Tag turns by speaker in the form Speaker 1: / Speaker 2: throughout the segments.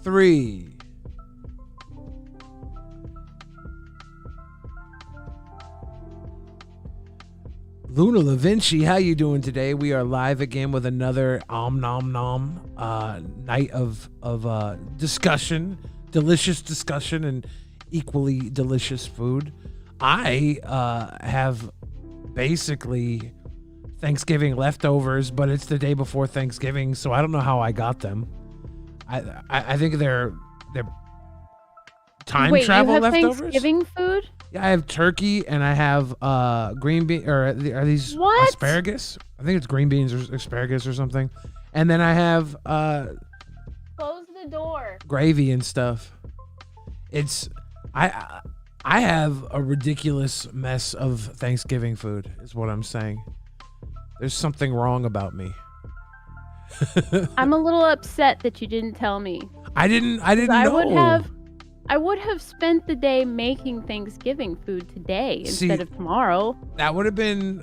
Speaker 1: 3. Luna Vinci, how you doing today? We are live again with another nom nom night of discussion, delicious discussion, and equally delicious food. I have basically Thanksgiving leftovers, but it's the day before Thanksgiving, so I don't know how I got them. I think they're time travel
Speaker 2: you have
Speaker 1: leftovers.
Speaker 2: Thanksgiving food?
Speaker 1: Yeah, I have turkey and I have green bean, or are these
Speaker 2: What?
Speaker 1: asparagus? I think it's green beans or asparagus or something. And then I have
Speaker 2: Close the door.
Speaker 1: gravy and stuff. It's I have a ridiculous mess of Thanksgiving food is what I'm saying. There's something wrong about me.
Speaker 2: I'm a little upset that you didn't tell me.
Speaker 1: I didn't know.
Speaker 2: I would have spent the day making Thanksgiving food today instead of tomorrow.
Speaker 1: That would have been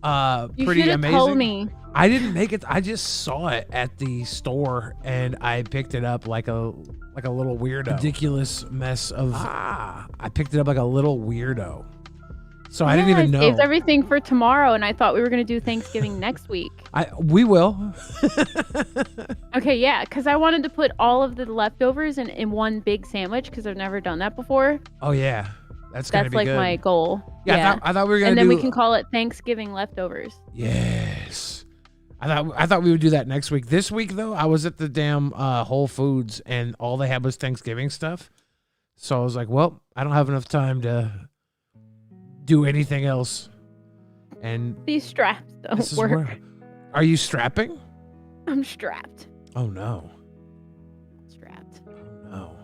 Speaker 2: You
Speaker 1: pretty
Speaker 2: should have
Speaker 1: amazing.
Speaker 2: told me.
Speaker 1: I didn't make it. I just saw it at the store and I picked it up like a little weirdo. Ridiculous mess of I picked it up like a little weirdo. So I didn't even know.
Speaker 2: I saved everything for tomorrow, and I thought we were going to do Thanksgiving next week.
Speaker 1: We will.
Speaker 2: Okay, yeah, because I wanted to put all of the leftovers in one big sandwich because I've never done that before.
Speaker 1: Oh yeah, that's gonna be
Speaker 2: like
Speaker 1: good.
Speaker 2: my goal.
Speaker 1: Yeah, I thought we were gonna.
Speaker 2: And then we can call it Thanksgiving leftovers.
Speaker 1: Yes, I thought we would do that next week. This week though, I was at the damn Whole Foods and all they had was Thanksgiving stuff. So I was like, well, I don't have enough time to do anything else. And
Speaker 2: these straps don't work.
Speaker 1: Are you strapping?
Speaker 2: I'm strapped.
Speaker 1: Oh no.
Speaker 2: Strapped.
Speaker 1: Oh no.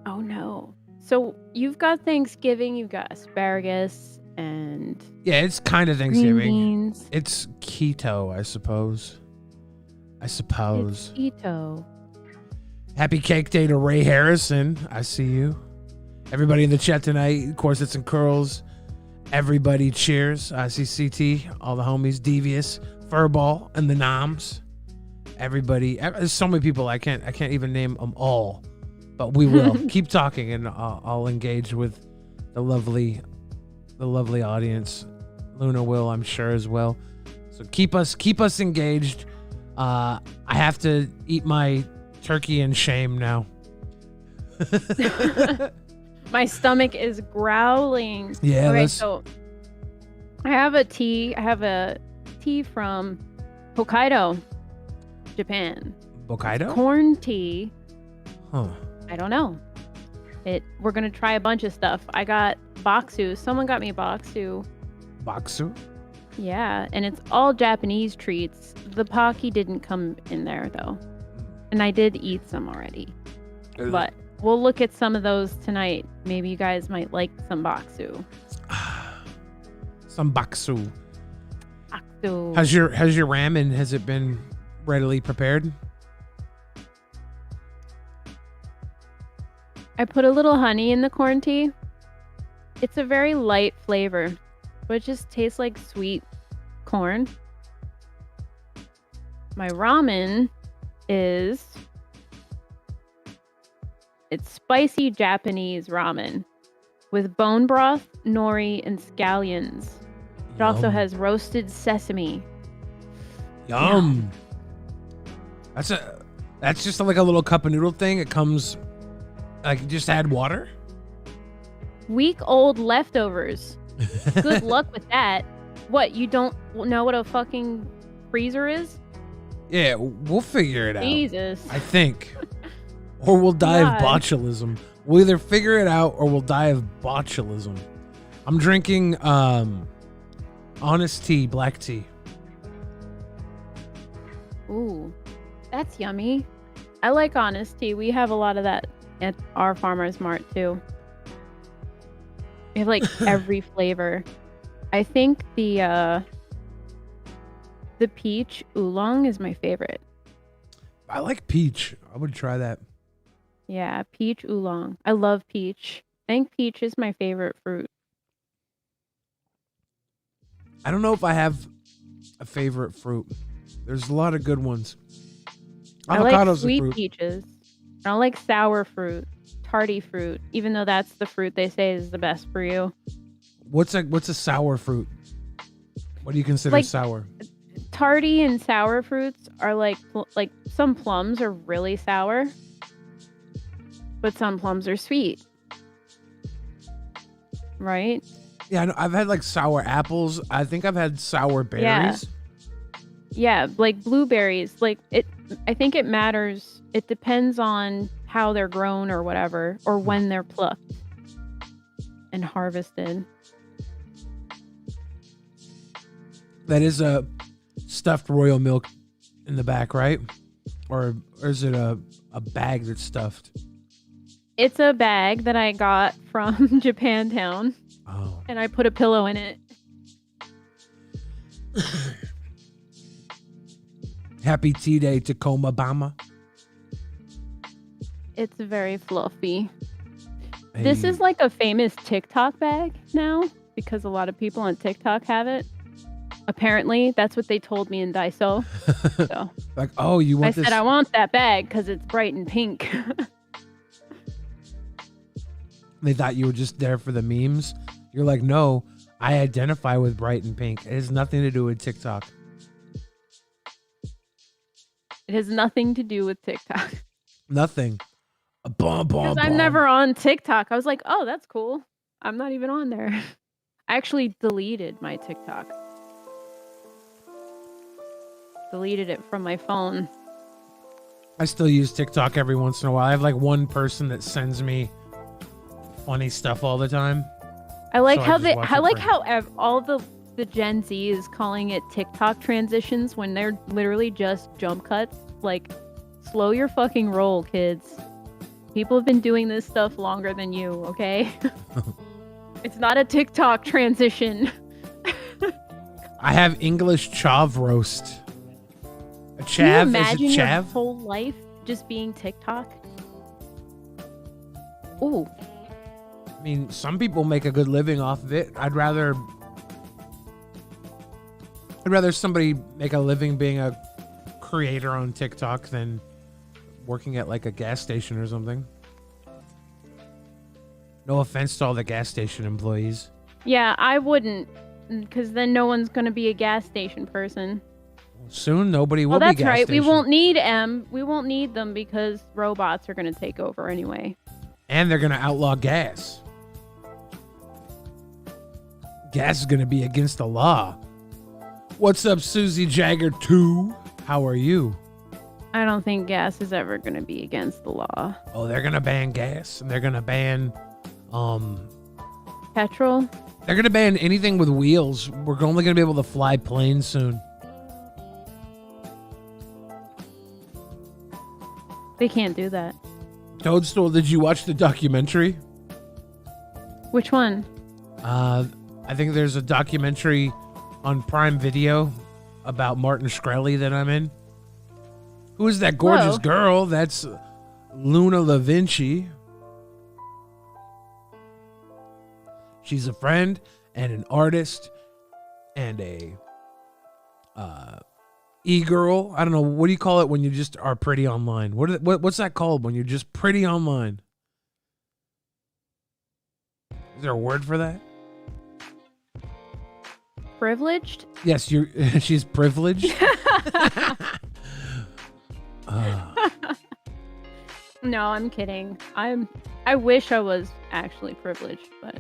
Speaker 2: Oh no. So you've got Thanksgiving, you've got asparagus and
Speaker 1: yeah, it's kind of Thanksgiving.
Speaker 2: Green beans.
Speaker 1: It's keto, I suppose.
Speaker 2: It's keto.
Speaker 1: Happy Cake Day to Ray Harrison. I see you. Everybody in the chat tonight, of course, it's in curls. Everybody cheers. I see CT, all the homies, Devious, Furball, and the Noms. Everybody, there's so many people I can't even name them all, but we will keep talking, and I'll engage with the lovely audience. Luna will, I'm sure, as well. So keep us engaged. I have to eat my turkey in shame now.
Speaker 2: My stomach is growling.
Speaker 1: Yeah.
Speaker 2: Okay, so I have a tea. From Hokkaido, Japan.
Speaker 1: Hokkaido?
Speaker 2: Corn tea.
Speaker 1: Huh.
Speaker 2: I don't know. We're gonna try a bunch of stuff. I got baksu. Someone got me baksu.
Speaker 1: Baksu?
Speaker 2: Yeah, and it's all Japanese treats. The Pocky didn't come in there though. And I did eat some already. But we'll look at some of those tonight. Maybe you guys might like some baksu.
Speaker 1: Some baksu.
Speaker 2: Baksu.
Speaker 1: Has your ramen, has it been readily prepared?
Speaker 2: I put a little honey in the corn tea. It's a very light flavor, but it just tastes like sweet corn. My ramen it's spicy Japanese ramen with bone broth, nori, and scallions. It also has roasted sesame.
Speaker 1: Yum. That's just like a little cup of noodle thing. It comes like just add water.
Speaker 2: Week-old leftovers. Good luck with that. What, you don't know what a fucking freezer is?
Speaker 1: Yeah, we'll figure it out.
Speaker 2: Jesus.
Speaker 1: I think. Or we'll die of botulism. We'll either figure it out or we'll die of botulism. I'm drinking Honest Tea, black tea.
Speaker 2: Ooh, that's yummy. I like Honest Tea. We have a lot of that at our Farmer's Mart too. We have like every flavor. I think the peach oolong is my favorite.
Speaker 1: I like peach. I would try that.
Speaker 2: Yeah, peach oolong. I love peach. I think peach is my favorite fruit.
Speaker 1: I don't know if I have a favorite fruit. There's a lot of good ones.
Speaker 2: I like sweet peaches. I don't like sour fruit, tarty fruit, even though that's the fruit they say is the best for you.
Speaker 1: What's a sour fruit? What do you consider
Speaker 2: Like-
Speaker 1: sour?
Speaker 2: Tarty and sour fruits are like some plums are really sour, but some plums are sweet. Right?
Speaker 1: Yeah, I know, I've had like sour apples. I think I've had sour berries.
Speaker 2: Yeah, like blueberries. I think it matters. It depends on how they're grown or whatever, or when they're plucked and harvested.
Speaker 1: That is a stuffed royal milk in the back, right? Or is it a bag that's stuffed?
Speaker 2: It's a bag that I got from Japantown,
Speaker 1: Oh.
Speaker 2: and I put a pillow in it.
Speaker 1: Happy Tea Day, Tacoma, Bama.
Speaker 2: It's very fluffy.
Speaker 1: Hey.
Speaker 2: This is like a famous TikTok bag now because a lot of people on TikTok have it. Apparently, that's what they told me in Daiso. So
Speaker 1: like, oh, you want
Speaker 2: I
Speaker 1: this?
Speaker 2: said I want that bag because it's bright and pink.
Speaker 1: They thought you were just there for the memes. You're like, no, I identify with bright and pink. It has nothing to do with TikTok.
Speaker 2: It has nothing to do with TikTok.
Speaker 1: Nothing.
Speaker 2: Because I'm never on TikTok. I was like, oh, that's cool. I'm not even on there. I actually deleted my TikTok. Deleted it from my phone.
Speaker 1: I still use TikTok every once in a while. I have like one person that sends me funny stuff all the time.
Speaker 2: I like
Speaker 1: So
Speaker 2: how
Speaker 1: just watch it for-
Speaker 2: all the Gen Z is calling it TikTok transitions when they're literally just jump cuts. Like, slow your fucking roll, kids. People have been doing this stuff longer than you, okay? It's not a TikTok transition.
Speaker 1: I have English chav roast. A chav
Speaker 2: Can you
Speaker 1: is
Speaker 2: imagine
Speaker 1: a
Speaker 2: your
Speaker 1: chav?
Speaker 2: whole life just being TikTok? Ooh.
Speaker 1: I mean, some people make a good living off of it. I'd rather somebody make a living being a creator on TikTok than working at like a gas station or something. No offense to all the gas station employees.
Speaker 2: Yeah, I wouldn't, because then no one's gonna be a gas station person.
Speaker 1: Soon nobody will
Speaker 2: Oh,
Speaker 1: be
Speaker 2: that's
Speaker 1: gas
Speaker 2: right.
Speaker 1: station.
Speaker 2: We won't need them because robots are gonna take over anyway.
Speaker 1: And they're gonna outlaw gas. Gas is gonna be against the law. What's up, Susie Jagger 2? How are you?
Speaker 2: I don't think gas is ever gonna be against the law.
Speaker 1: Oh, they're gonna ban gas, and they're gonna ban
Speaker 2: Petrol?
Speaker 1: they're gonna ban anything with wheels. We're only gonna be able to fly planes soon.
Speaker 2: They can't do that.
Speaker 1: Toadstool, did you watch the documentary?
Speaker 2: Which one?
Speaker 1: I think there's a documentary on Prime Video about Martin Shkreli that I'm in. Who is that gorgeous
Speaker 2: Whoa.
Speaker 1: girl? That's Luna Da Vinci. She's a friend and an artist and a e-girl. I don't know, what do you call it when you just are pretty online? What's that called when you're just pretty online? Is there a word for that?
Speaker 2: Privileged?
Speaker 1: Yes, she's privileged.
Speaker 2: No, I'm kidding. I wish I was actually privileged, but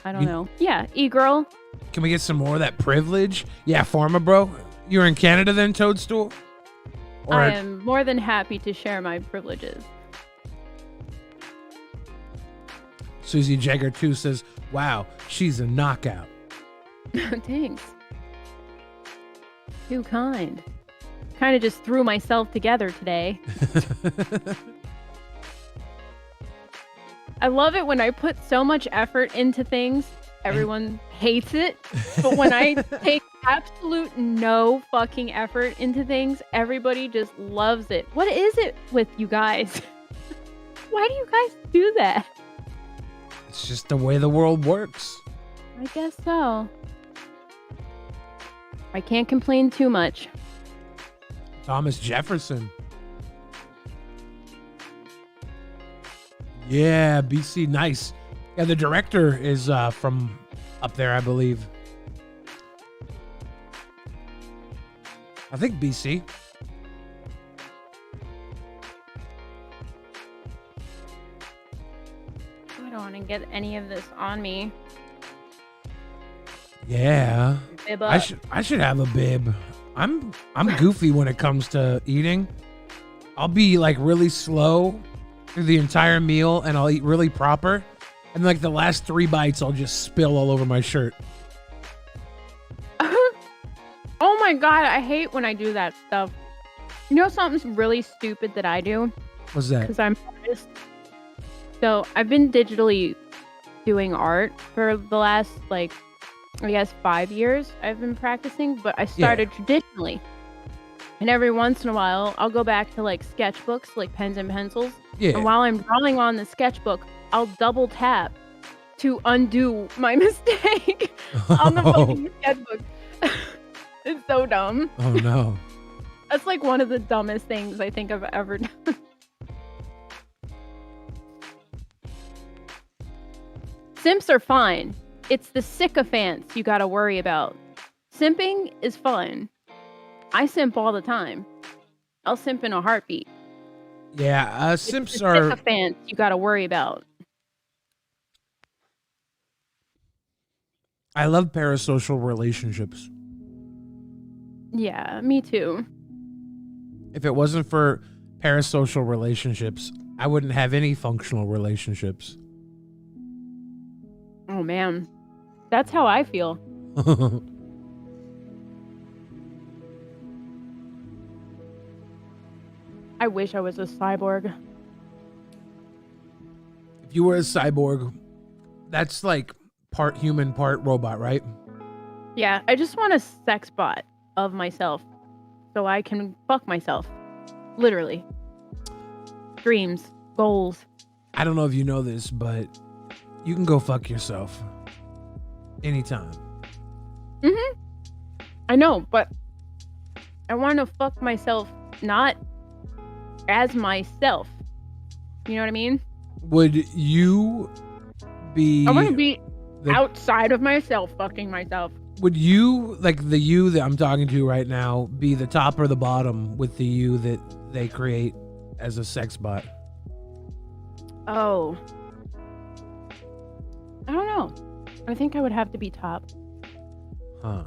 Speaker 2: I don't know. Yeah, e-girl.
Speaker 1: Can we get some more of that privilege? Yeah, Pharma Bro. You're in Canada then, Toadstool?
Speaker 2: I am more than happy to share my privileges.
Speaker 1: Susie Jagger 2 says, wow, she's a knockout.
Speaker 2: Thanks. Too kind. Kind of just threw myself together today. I love it when I put so much effort into things, everyone hates it. But when I take absolute no fucking effort into things, everybody just loves it. What is it with you guys? Why do you guys do that?
Speaker 1: It's just the way the world works.
Speaker 2: I guess so. I can't complain too much.
Speaker 1: Thomas Jefferson. Yeah, BC, nice. Yeah, the director is from up there, I believe. I think BC.
Speaker 2: I don't want to get any of this on me.
Speaker 1: Yeah.
Speaker 2: Bib
Speaker 1: I
Speaker 2: up.
Speaker 1: should have a bib. I'm goofy when it comes to eating. I'll be like really slow through the entire meal and I'll eat really proper. And like the last 3 bites I'll just spill all over my shirt.
Speaker 2: Oh my god, I hate when I do that stuff. You know something's really stupid that I do?
Speaker 1: What's that?
Speaker 2: Because I'm an artist. So I've been digitally doing art for the last, like, I guess 5 years I've been practicing, but I started traditionally. And every once in a while, I'll go back to like sketchbooks, like pens and pencils.
Speaker 1: Yeah.
Speaker 2: And while I'm drawing on the sketchbook, I'll double tap to undo my mistake on the fucking sketchbook. It's so dumb.
Speaker 1: Oh no.
Speaker 2: That's like one of the dumbest things I think I've ever done. Simps are fine. It's the sycophants you gotta worry about. Simping is fun. I simp all the time. I'll simp in a heartbeat.
Speaker 1: Yeah,
Speaker 2: It's
Speaker 1: simps
Speaker 2: the
Speaker 1: are.
Speaker 2: sycophants you gotta worry about.
Speaker 1: I love parasocial relationships.
Speaker 2: Yeah, me too.
Speaker 1: If it wasn't for parasocial relationships, I wouldn't have any functional relationships.
Speaker 2: Oh man, that's how I feel. I wish I was a cyborg.
Speaker 1: If you were a cyborg, that's like part human, part robot, right?
Speaker 2: Yeah, I just want a sex bot of myself so I can fuck myself. Literally. Dreams, goals.
Speaker 1: I don't know if you know this, but you can go fuck yourself anytime.
Speaker 2: Mm-hmm. I know, but I want to fuck myself not as myself. You know what I mean?
Speaker 1: Would you be...
Speaker 2: I want to be
Speaker 1: the-
Speaker 2: outside of myself fucking myself.
Speaker 1: Would you, like the you that I'm talking to right now, be the top or the bottom with the you that they create as a sex bot?
Speaker 2: Oh. I don't know. I think I would have to be top.
Speaker 1: Huh.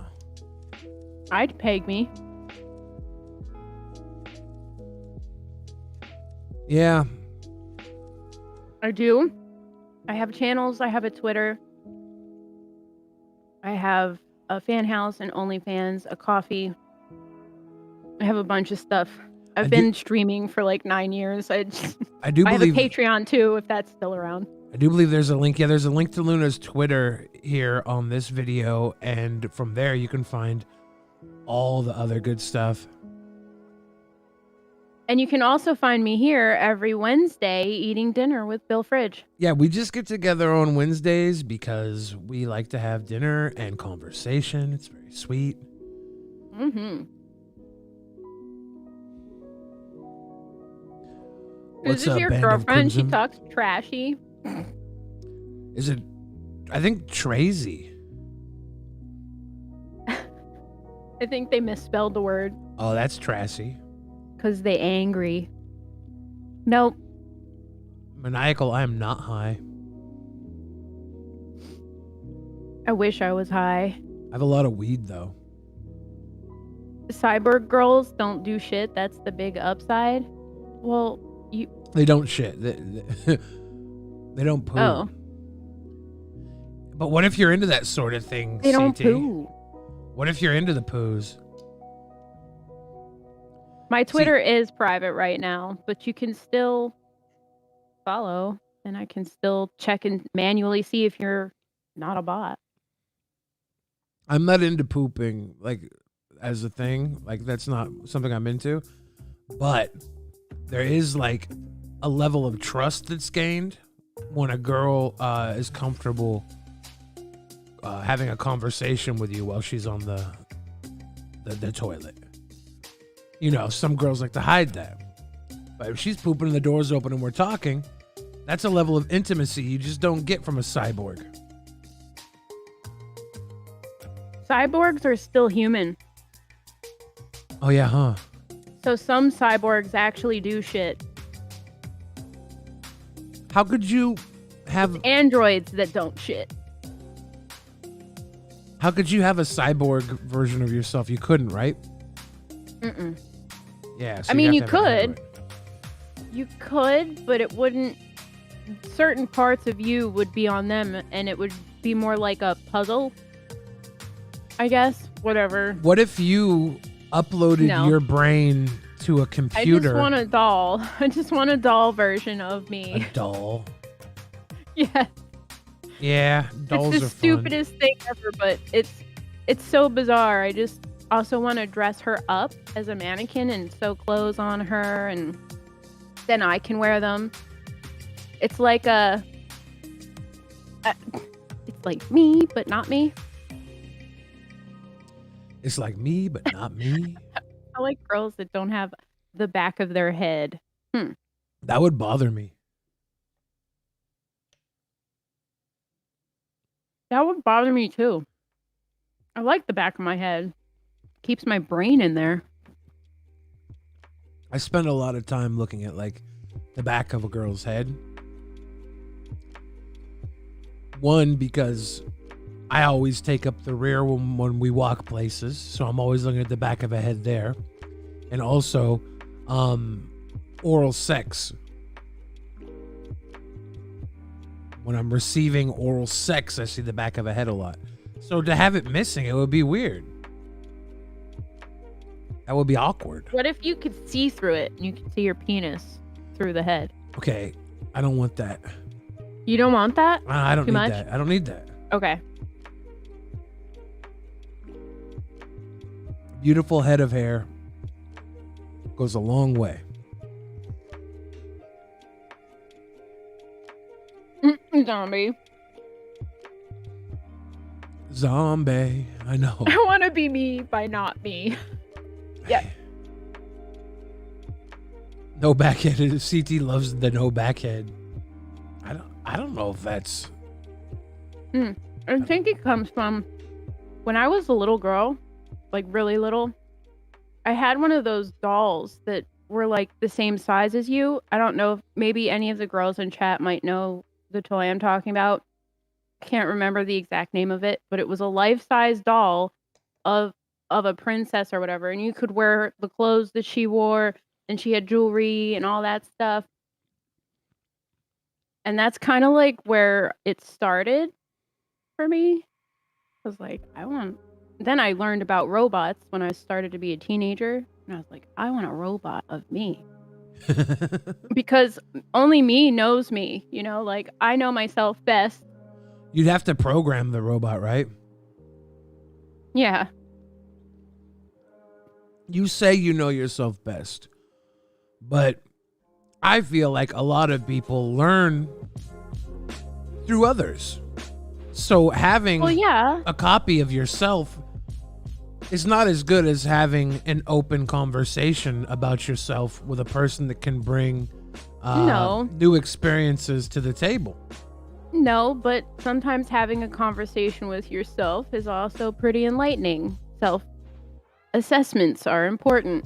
Speaker 2: I'd peg me.
Speaker 1: Yeah.
Speaker 2: I do. I have channels. I have a Twitter. I have a fan house and OnlyFans, a coffee. I have a bunch of stuff. I've been streaming for like 9 years. I
Speaker 1: do
Speaker 2: I have
Speaker 1: believe
Speaker 2: a Patreon too, if that's still around.
Speaker 1: I do believe there's a link. Yeah, there's a link to Luna's Twitter here on this video, and from there you can find all the other good stuff.
Speaker 2: And you can also find me here every Wednesday eating dinner with Bill Fridge.
Speaker 1: Yeah, we just get together on Wednesdays because we like to have dinner and conversation. It's very sweet.
Speaker 2: Mm-hmm.
Speaker 1: What's
Speaker 2: This is
Speaker 1: up,
Speaker 2: your
Speaker 1: Band of
Speaker 2: girlfriend. She
Speaker 1: Crimson?
Speaker 2: talks trashy.
Speaker 1: Is it? I think Tracy.
Speaker 2: I think they misspelled the word
Speaker 1: Oh, that's Tracy.
Speaker 2: because they angry. Nope.
Speaker 1: Maniacal. I am not high.
Speaker 2: I wish I was high.
Speaker 1: I have a lot of weed though.
Speaker 2: Cyborg girls don't do shit. That's the big upside. Well, you...
Speaker 1: They don't shit. They don't poo.
Speaker 2: Oh.
Speaker 1: But what if you're into that sort of thing,
Speaker 2: They don't
Speaker 1: CT?
Speaker 2: poo.
Speaker 1: What if you're into the poos?
Speaker 2: My Twitter is private right now, but you can still follow, and I can still check and manually see if you're not a bot.
Speaker 1: I'm not into pooping, like, as a thing. Like, that's not something I'm into. But there is, like, a level of trust that's gained when a girl is comfortable having a conversation with you while she's on the toilet. You know, some girls like to hide that. But if she's pooping and the door's open and we're talking, That's a level of intimacy you just don't get from a cyborg.
Speaker 2: Cyborgs are still human.
Speaker 1: Oh yeah, huh?
Speaker 2: So some cyborgs actually do shit.
Speaker 1: How could you have
Speaker 2: Androids that don't shit.
Speaker 1: How could you have a cyborg version of yourself? You couldn't, right?
Speaker 2: Mm-mm.
Speaker 1: Yeah. So
Speaker 2: I mean,
Speaker 1: have
Speaker 2: you
Speaker 1: to have an
Speaker 2: could.
Speaker 1: android.
Speaker 2: You could, but it wouldn't. Certain parts of you would be on them, and it would be more like a puzzle. I guess. Whatever.
Speaker 1: What if you uploaded
Speaker 2: No.
Speaker 1: your brain to a computer?
Speaker 2: I just want a doll. I just want a doll version of me.
Speaker 1: A doll.
Speaker 2: Yeah.
Speaker 1: Yeah, dolls
Speaker 2: It's the
Speaker 1: are fun.
Speaker 2: stupidest thing ever, but it's so bizarre. I just also want to dress her up as a mannequin and sew clothes on her, and then I can wear them. It's like it's like me, but not me.
Speaker 1: It's like me, but not me.
Speaker 2: I like girls that don't have the back of their head.
Speaker 1: That would bother me.
Speaker 2: That would bother me too. I like the back of my head. Keeps my brain in there.
Speaker 1: I spend a lot of time looking at like the back of a girl's head. One, because I always take up the rear when we walk places, so I'm always looking at the back of a head there. And also, oral sex. When I'm receiving oral sex, I see the back of a head a lot. So to have it missing, it would be weird. That would be awkward.
Speaker 2: What if you could see through it and you could see your penis through the head?
Speaker 1: Okay, I don't want that.
Speaker 2: You don't want that?
Speaker 1: I don't
Speaker 2: Too
Speaker 1: need
Speaker 2: much?
Speaker 1: that. I don't need that.
Speaker 2: Okay.
Speaker 1: Beautiful head of hair goes a long way.
Speaker 2: Zombie.
Speaker 1: Zombie. I know.
Speaker 2: I want to be me by not me. Yeah.
Speaker 1: No backhead. CT loves the no backhead. I don't know if that's.
Speaker 2: I think it comes from when I was a little girl, like really little. I had one of those dolls that were like the same size as you. I don't know if maybe any of the girls in chat might know the toy I'm talking about. Can't remember the exact name of it, but it was a life-size doll of a princess or whatever, and you could wear the clothes that she wore, and she had jewelry and all that stuff. And that's kind of like where it started for me. I was like, then I learned about robots when I started to be a teenager, and I was like, I want a robot of me. Because only me knows me, like I know myself best.
Speaker 1: You'd have to program the robot, right?
Speaker 2: Yeah.
Speaker 1: You say you know yourself best, but I feel like a lot of people learn through others. So having a copy of yourself is not as good as having an open conversation about yourself with a person that can bring new experiences to the table.
Speaker 2: No, but sometimes having a conversation with yourself is also pretty enlightening. Self-assessments are important.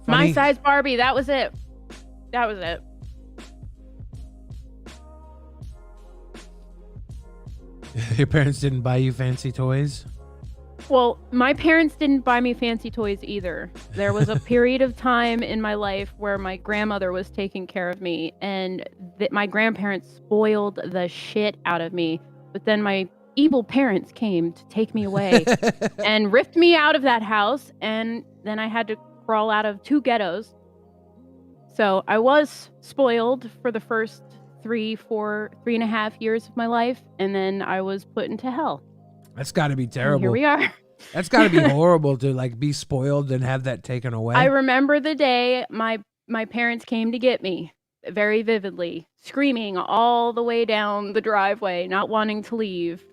Speaker 2: My size Barbie, that was it. That was it.
Speaker 1: Your parents didn't buy you fancy toys?
Speaker 2: Well, my parents didn't buy me fancy toys either. There was a period of time in my life where my grandmother was taking care of me, and my grandparents spoiled the shit out of me. But then my evil parents came to take me away and ripped me out of that house, and then I had to crawl out of 2 ghettos. So I was spoiled for the first 3.5 years of my life, and then I was put into hell.
Speaker 1: That's got to be terrible.
Speaker 2: And here we are.
Speaker 1: That's got to be horrible to like be spoiled and have that taken away.
Speaker 2: I remember the day my parents came to get me very vividly, screaming all the way down the driveway, not wanting to leave,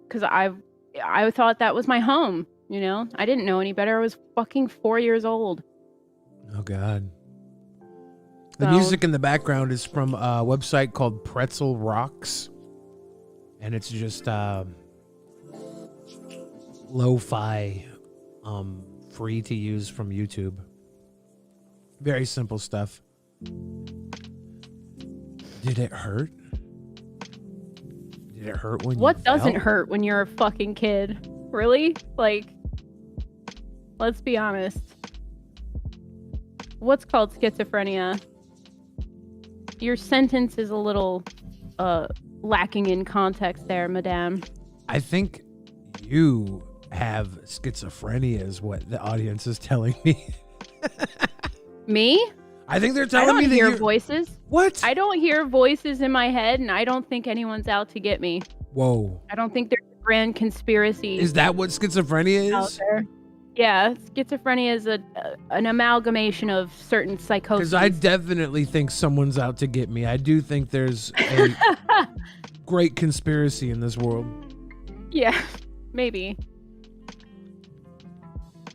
Speaker 2: because I thought that was my home. I didn't know any better. I was fucking 4 years old.
Speaker 1: Oh God. The
Speaker 2: So-
Speaker 1: music in the background is from a website called Pretzel Rocks, and it's just lo-fi, free to use from YouTube. Very simple stuff. Did it hurt? Did it hurt when
Speaker 2: What
Speaker 1: you
Speaker 2: doesn't
Speaker 1: fell?
Speaker 2: hurt when you're a fucking kid? Really? Like, let's be honest. What's called schizophrenia? Your sentence is a little lacking in context there, madame.
Speaker 1: I think you have schizophrenia is what the audience is telling me.
Speaker 2: Me?
Speaker 1: I think they're
Speaker 2: I
Speaker 1: telling
Speaker 2: don't
Speaker 1: me that
Speaker 2: hear
Speaker 1: you're...
Speaker 2: voices.
Speaker 1: What?
Speaker 2: I don't hear voices in my head, and I don't think anyone's out to get me.
Speaker 1: Whoa.
Speaker 2: I don't think there's a grand conspiracy
Speaker 1: Is that what schizophrenia
Speaker 2: out
Speaker 1: is?
Speaker 2: there. Yeah, schizophrenia is an amalgamation of certain psychoses.
Speaker 1: Because I definitely think someone's out to get me. I do think there's a great conspiracy in this world.
Speaker 2: Yeah, maybe.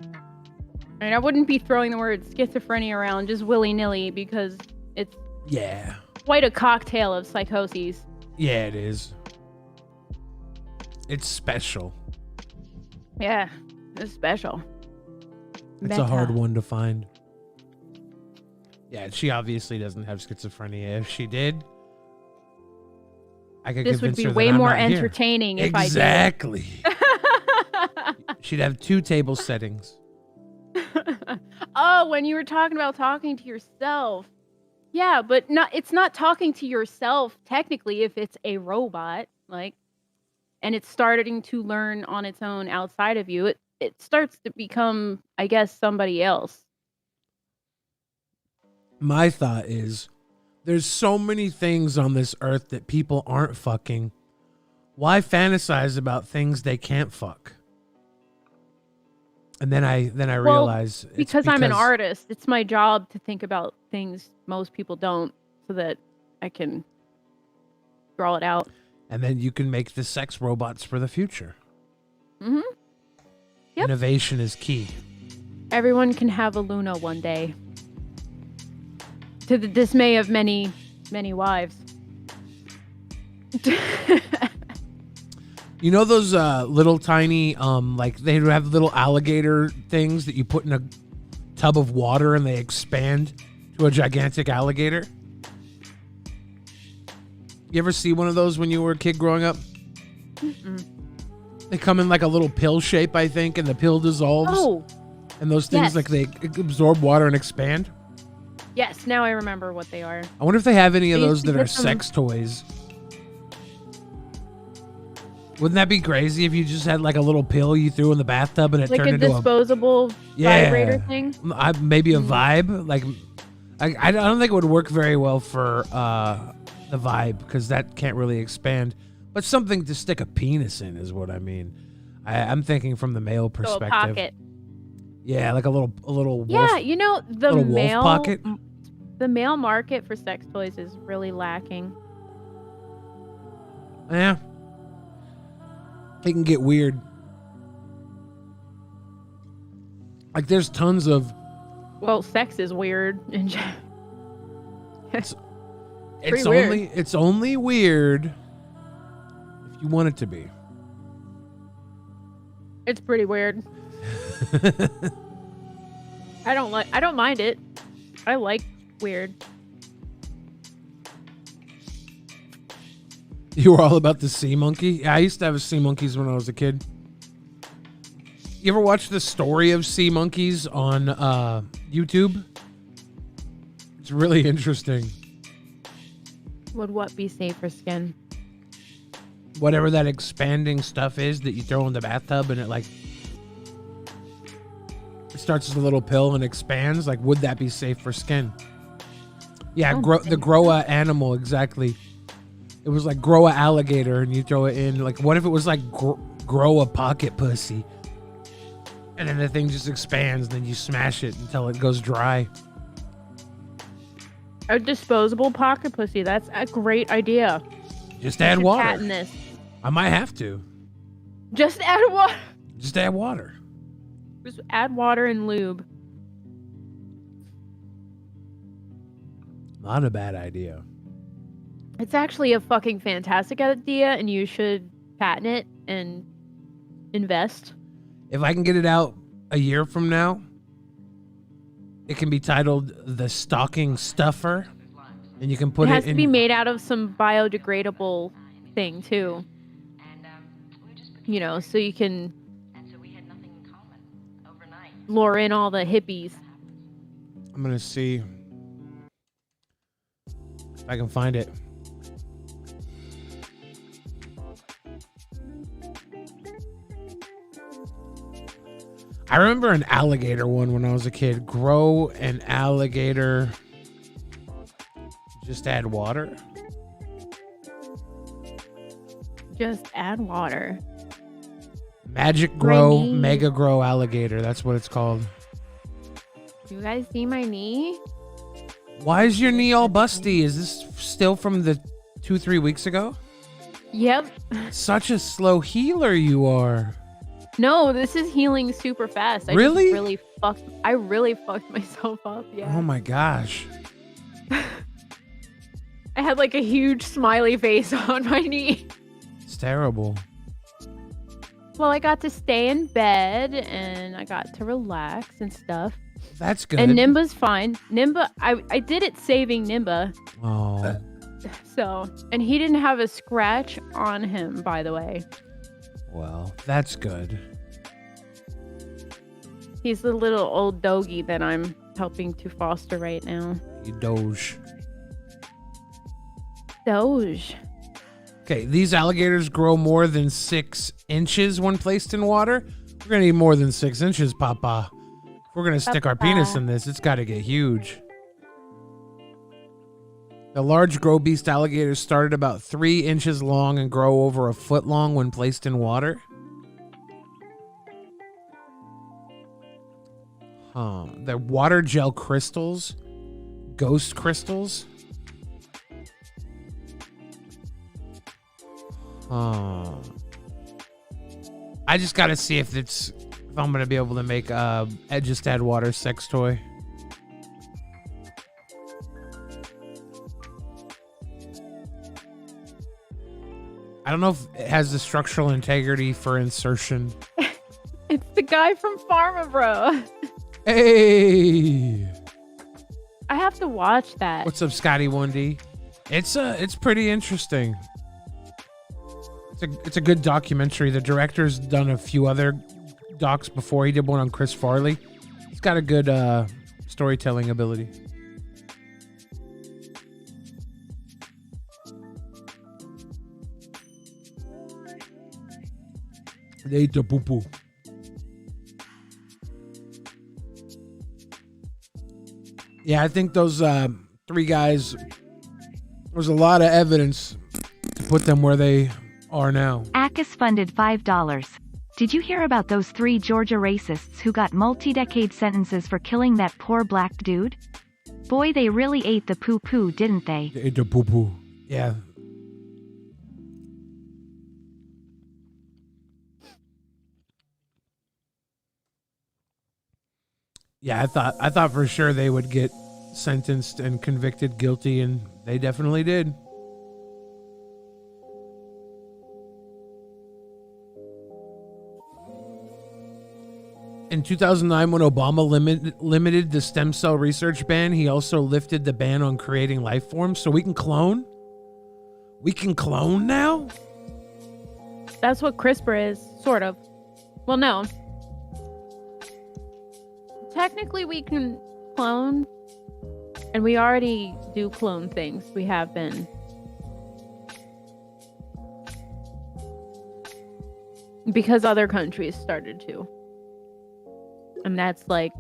Speaker 2: I mean, I wouldn't be throwing the word schizophrenia around just willy-nilly because it's
Speaker 1: Yeah.
Speaker 2: quite a cocktail of psychoses.
Speaker 1: Yeah, it is. It's special.
Speaker 2: Yeah, it's special.
Speaker 1: It's a hard one to find. Yeah, she obviously doesn't have schizophrenia. If she did, I could
Speaker 2: This would
Speaker 1: convince
Speaker 2: be
Speaker 1: her that
Speaker 2: way
Speaker 1: I'm
Speaker 2: more
Speaker 1: not here.
Speaker 2: entertaining if
Speaker 1: Exactly.
Speaker 2: I did.
Speaker 1: She'd have 2 table settings.
Speaker 2: Oh, when you were talking about talking to yourself. Yeah, but it's not talking to yourself technically if it's a robot, like, and it's starting to learn on its own outside of you. It starts to become, I guess, somebody else.
Speaker 1: My thought is there's so many things on this earth that people aren't fucking. Why fantasize about things they can't fuck? And then I realize it's
Speaker 2: because I'm an artist, it's my job to think about things most people don't, so that I can draw it out.
Speaker 1: And then you can make the sex robots for the future.
Speaker 2: Mm-hmm. Yep.
Speaker 1: Innovation is key.
Speaker 2: Everyone can have a Luna one day, to the dismay of many, many wives.
Speaker 1: You know those little tiny, like they have little alligator things that you put in a tub of water and they expand to a gigantic alligator? You ever see one of those when you were a kid growing up?
Speaker 2: Mm-mm.
Speaker 1: They come in like a little pill shape, I think, and the pill dissolves.
Speaker 2: Oh,
Speaker 1: And those things,
Speaker 2: yes.
Speaker 1: like they absorb water and expand.
Speaker 2: yes, now I remember what they are.
Speaker 1: I wonder if they have any of
Speaker 2: They
Speaker 1: those
Speaker 2: used to
Speaker 1: that are
Speaker 2: get them-
Speaker 1: sex toys. Wouldn't that be crazy if you just had like a little pill you threw in the bathtub and it
Speaker 2: Like
Speaker 1: turned
Speaker 2: a
Speaker 1: into
Speaker 2: disposable vibrator thing?
Speaker 1: maybe a vibe? Like, I don't think it would work very well for the vibe because that can't really expand. But something to stick a penis in is what I mean. I'm thinking from the male
Speaker 2: So a
Speaker 1: perspective.
Speaker 2: pocket.
Speaker 1: Yeah, like a little wolf.
Speaker 2: Yeah, you know, the
Speaker 1: little wolf
Speaker 2: male
Speaker 1: pocket?
Speaker 2: the male market for sex toys is really lacking.
Speaker 1: Yeah. It can get weird. Like there's tons of
Speaker 2: Well, sex is weird in general.
Speaker 1: it's
Speaker 2: weird.
Speaker 1: it's only weird if you want it to be.
Speaker 2: It's pretty weird. I don't mind it. I like weird.
Speaker 1: You were all about the sea monkey? Yeah, I used to have sea monkeys when I was a kid. You ever watch the story of sea monkeys on YouTube? It's really interesting.
Speaker 2: Would what be safe for skin?
Speaker 1: Whatever that expanding stuff is that you throw in the bathtub and it like it starts as a little pill and expands, like would that be safe for skin? Yeah, the grow-a animal, exactly. It was like grow a alligator and you throw it in. Like what if it was like grow a pocket pussy? And then the thing just expands and then you smash it until it goes dry.
Speaker 2: A disposable pocket pussy. That's a great idea.
Speaker 1: Just add water.
Speaker 2: Patent this.
Speaker 1: I might have to.
Speaker 2: Just add water.
Speaker 1: Just add water.
Speaker 2: Just add water and lube.
Speaker 1: Not a bad idea.
Speaker 2: It's actually a fucking fantastic idea, and you should patent it and invest.
Speaker 1: If I can get it out a year from now, it can be titled The Stocking Stuffer, and you can put
Speaker 2: it
Speaker 1: it
Speaker 2: has
Speaker 1: in...
Speaker 2: to be made out of some biodegradable thing, too. You know, so you can lure in all the hippies.
Speaker 1: I'm going to see if I can find it. I remember an alligator one when I was a kid. Grow an alligator. Just add water.
Speaker 2: Just add water.
Speaker 1: Magic Grow, Mega Grow Alligator. That's what it's called.
Speaker 2: You guys see my knee?
Speaker 1: Why is your knee all busty? Is this still from the 2-3 weeks ago?
Speaker 2: Yep.
Speaker 1: Such a slow healer you are.
Speaker 2: No, this is healing super fast.
Speaker 1: Really?
Speaker 2: I really fucked myself up. Yeah.
Speaker 1: Oh my gosh.
Speaker 2: I had like a huge smiley face on my knee.
Speaker 1: It's terrible.
Speaker 2: Well, I got to stay in bed and I got to relax and stuff.
Speaker 1: That's good.
Speaker 2: And Nimba's fine. Nimba, I did it saving Nimba.
Speaker 1: Oh.
Speaker 2: So, and he didn't have a scratch on him, by the way.
Speaker 1: Well, that's good.
Speaker 2: He's the little old doggy that I'm helping to foster right now.
Speaker 1: You doge.
Speaker 2: Doge.
Speaker 1: Okay, these alligators grow more than 6 inches when placed in water. We're going to need more than 6 inches, Papa. If we're going to stick our penis in this, it's got to get huge. The large grow beast alligators start at about 3 inches long and grow over a foot long when placed in water. They're water gel crystals. Ghost crystals. I just gotta see if I'm gonna be able to make just add water sex toy. I don't know if it has the structural integrity for insertion.
Speaker 2: It's the guy from Pharma Bro.
Speaker 1: Hey,
Speaker 2: I have to watch that.
Speaker 1: what's up, Scotty 1D? It's pretty interesting. It's a good documentary. The director's done a few other docs before. He did one on Chris Farley. He's got a good storytelling ability. They ate the poo-poo. Yeah, I think those 3 guys, there's a lot of evidence to put them where they are now.
Speaker 3: Akis funded $5. Did you hear about those 3 Georgia racists who got multi-decade sentences for killing that poor black dude? Boy, they really ate the poo-poo, didn't they?
Speaker 1: They ate the poo-poo. Yeah. Yeah, I thought for sure they would get sentenced and convicted guilty, and they definitely did. In 2009, when Obama limited the stem cell research ban, he also lifted the ban on creating life forms. So we can clone? We can clone now?
Speaker 2: That's what CRISPR is, sort of. Well, no. Technically, we can clone, and we already do clone things. We have been. Because other countries started to. And that's like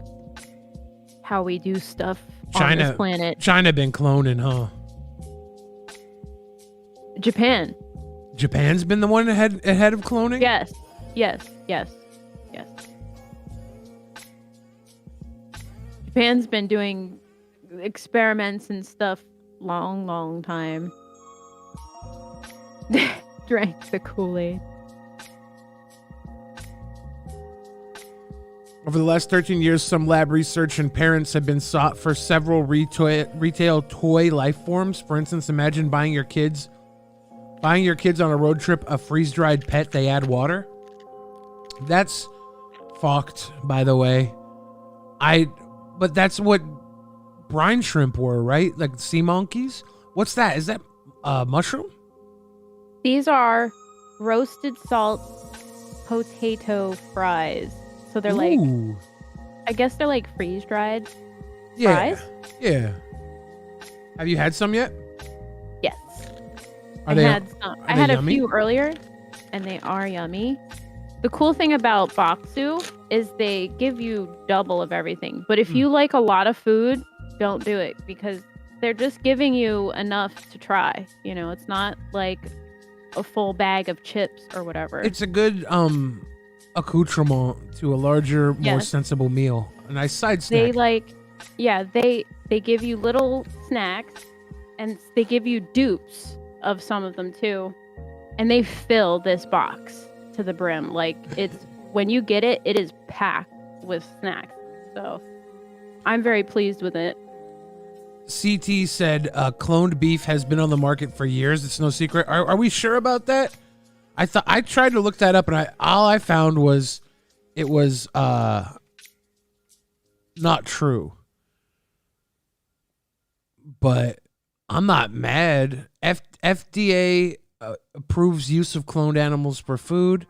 Speaker 2: how we do stuff on this planet.
Speaker 1: China been cloning, huh?
Speaker 2: Japan.
Speaker 1: Japan's been the one ahead of cloning?
Speaker 2: Yes. Japan's been doing experiments and stuff long time. Drank the Kool-Aid.
Speaker 1: Over the last 13 years, some lab research and parents have been sought for several retail toy life forms. For instance, imagine buying your kids on a road trip a freeze-dried pet they add water. That's fucked, by the way. But that's what brine shrimp were, right? Like sea monkeys. What's that? Is that mushroom?
Speaker 2: These are roasted salt potato fries. So they're like, I guess they're like freeze-dried fries.
Speaker 1: Yeah. Have you had some yet?
Speaker 2: Yes.
Speaker 1: Are they
Speaker 2: I had
Speaker 1: yummy?
Speaker 2: a few earlier, and they are yummy. The cool thing about Baksu is they give you double of everything. But if you like a lot of food, don't do it because they're just giving you enough to try. You know, it's not like a full bag of chips or whatever.
Speaker 1: It's a good accoutrement to a larger, more sensible meal. A nice side snack.
Speaker 2: They give you little snacks, and they give you dupes of some of them too, and they fill this box to the brim. Like it's when you get it, it is packed with snacks. So I'm very pleased with it.
Speaker 1: CT said cloned beef has been on the market for years. It's no secret. Are we sure about that? I tried to look that up, and all I found was it was not true. But I'm not mad. FDA approves use of cloned animals for food.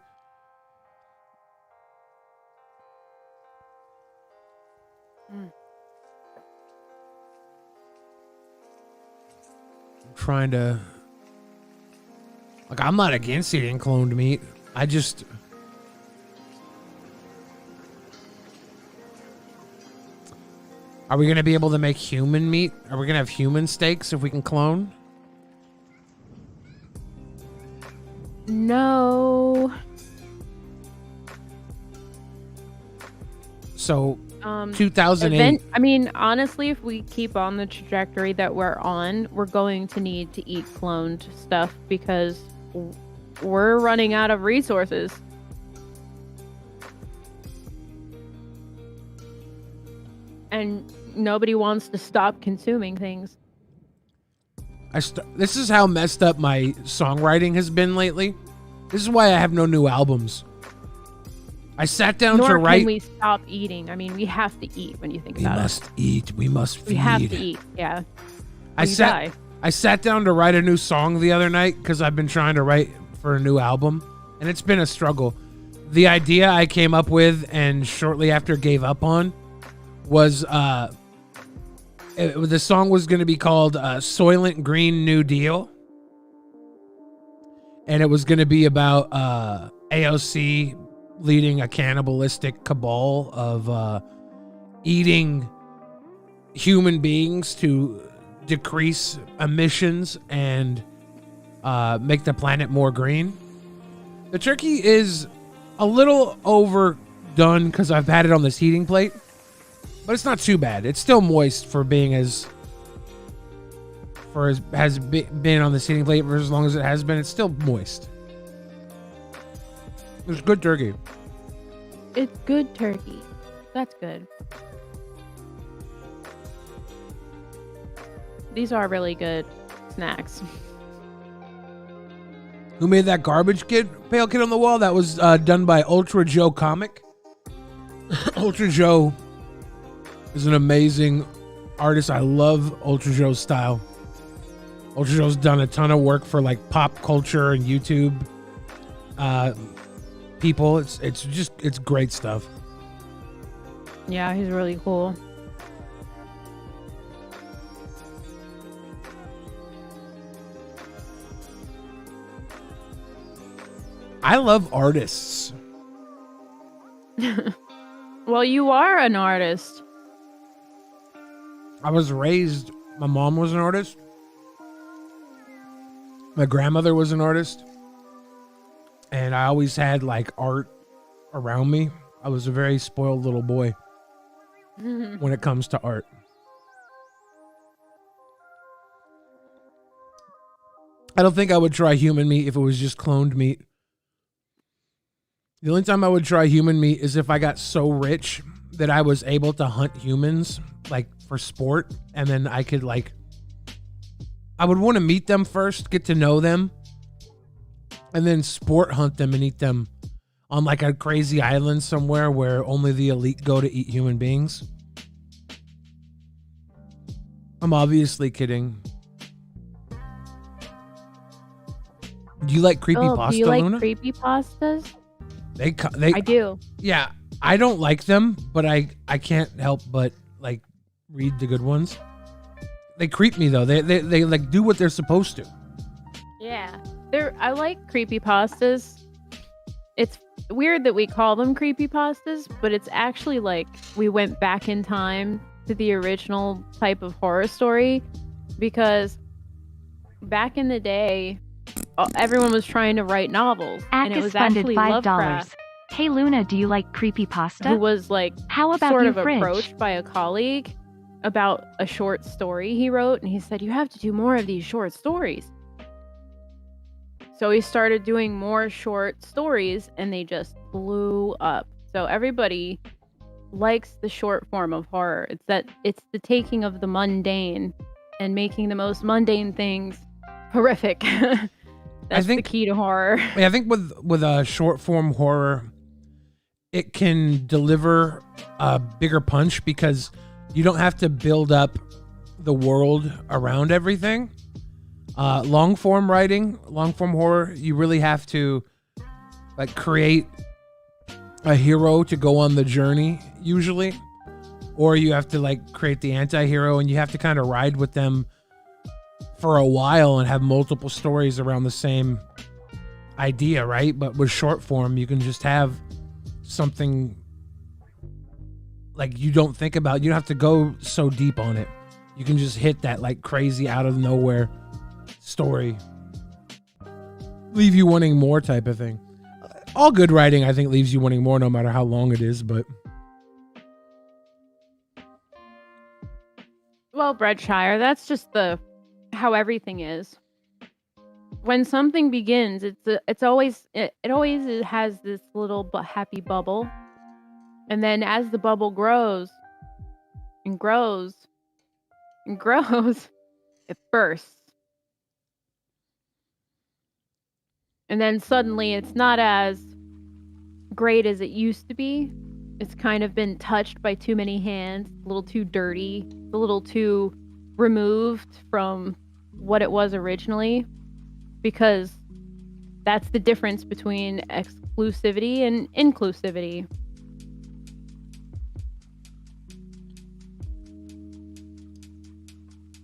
Speaker 1: Trying to I'm not against eating cloned meat. Are we gonna be able to make human meat? Are we gonna have human steaks if we can clone?
Speaker 2: No.
Speaker 1: So 2008.
Speaker 2: I mean, honestly, if we keep on the trajectory that we're on, we're going to need to eat cloned stuff because we're running out of resources. And nobody wants to stop consuming things.
Speaker 1: This is how messed up my songwriting has been lately. This is why I have no new albums. I sat down to write.
Speaker 2: Can we stop eating? I mean, we have to eat when you think about it.
Speaker 1: We must eat. We must feed.
Speaker 2: We have to eat. Yeah.
Speaker 1: I sat down to write a new song the other night because I've been trying to write for a new album, and it's been a struggle. The idea I came up with and shortly after gave up on was the song was going to be called Soylent Green New Deal, and it was going to be about AOC leading a cannibalistic cabal of eating human beings to decrease emissions and make the planet more green. The turkey is a little overdone because I've had it on this heating plate, but it's not too bad. It's still moist for being has been on this heating plate for as long as it has been. It's still moist. It's good turkey.
Speaker 2: It's good turkey. That's good. These are really good snacks.
Speaker 1: Who made that garbage pale kid on the wall? That was done by Ultra Joe Comic. Ultra Joe is an amazing artist. I love Ultra Joe's style. Ultra Joe's done a ton of work for like pop culture and YouTube people. It's great stuff.
Speaker 2: Yeah, he's really cool.
Speaker 1: I love artists.
Speaker 2: Well, you are an artist.
Speaker 1: I was raised, my mom was an artist. My grandmother was an artist. And I always had like art around me. I was a very spoiled little boy when it comes to art. I don't think I would try human meat if it was just cloned meat. The only time I would try human meat is if I got so rich that I was able to hunt humans, like for sport, and then I could like, I would want to meet them first, get to know them, and then sport hunt them and eat them on like a crazy island somewhere where only the elite go to eat human beings. I'm obviously kidding. Do you like creepypasta,
Speaker 2: Do you like
Speaker 1: Luna?
Speaker 2: creepypastas?
Speaker 1: They
Speaker 2: I do.
Speaker 1: Yeah, I don't like them, but I can't help but like read the good ones. They creep me though. They like do what they're supposed to.
Speaker 2: Yeah. I like creepypastas. It's weird that we call them creepypastas, but it's actually like we went back in time to the original type of horror story, because back in the day, everyone was trying to write novels, and it was
Speaker 3: funded
Speaker 2: actually
Speaker 3: $5.
Speaker 2: Lovecraft,
Speaker 3: Hey Luna, do you like creepypasta?
Speaker 2: who was like
Speaker 3: How about
Speaker 2: sort
Speaker 3: new
Speaker 2: of
Speaker 3: fridge?
Speaker 2: approached by a colleague about a short story he wrote, and he said, "You have to do more of these short stories." So he started doing more short stories, and they just blew up. So everybody likes the short form of horror. It's the taking of the mundane and making the most mundane things horrific. That's the key to horror.
Speaker 1: Yeah, I think with a short form horror, it can deliver a bigger punch because you don't have to build up the world around everything. Long form horror, you really have to like create a hero to go on the journey usually, or you have to like create the anti-hero, and you have to kind of ride with them for a while and have multiple stories around the same idea, right? But with short form, you can just have something like you don't think about. You don't have to go so deep on it. You can just hit that like crazy out of nowhere story, leave you wanting more type of thing. All good writing, I think, leaves you wanting more no matter how long it is, but
Speaker 2: Well, Breadshire, that's just how everything is. When something begins, it always has this little happy bubble, and then as the bubble grows and grows and grows, it bursts. And then suddenly it's not as great as it used to be. It's kind of been touched by too many hands, a little too dirty, a little too removed from what it was originally, because that's the difference between exclusivity and inclusivity.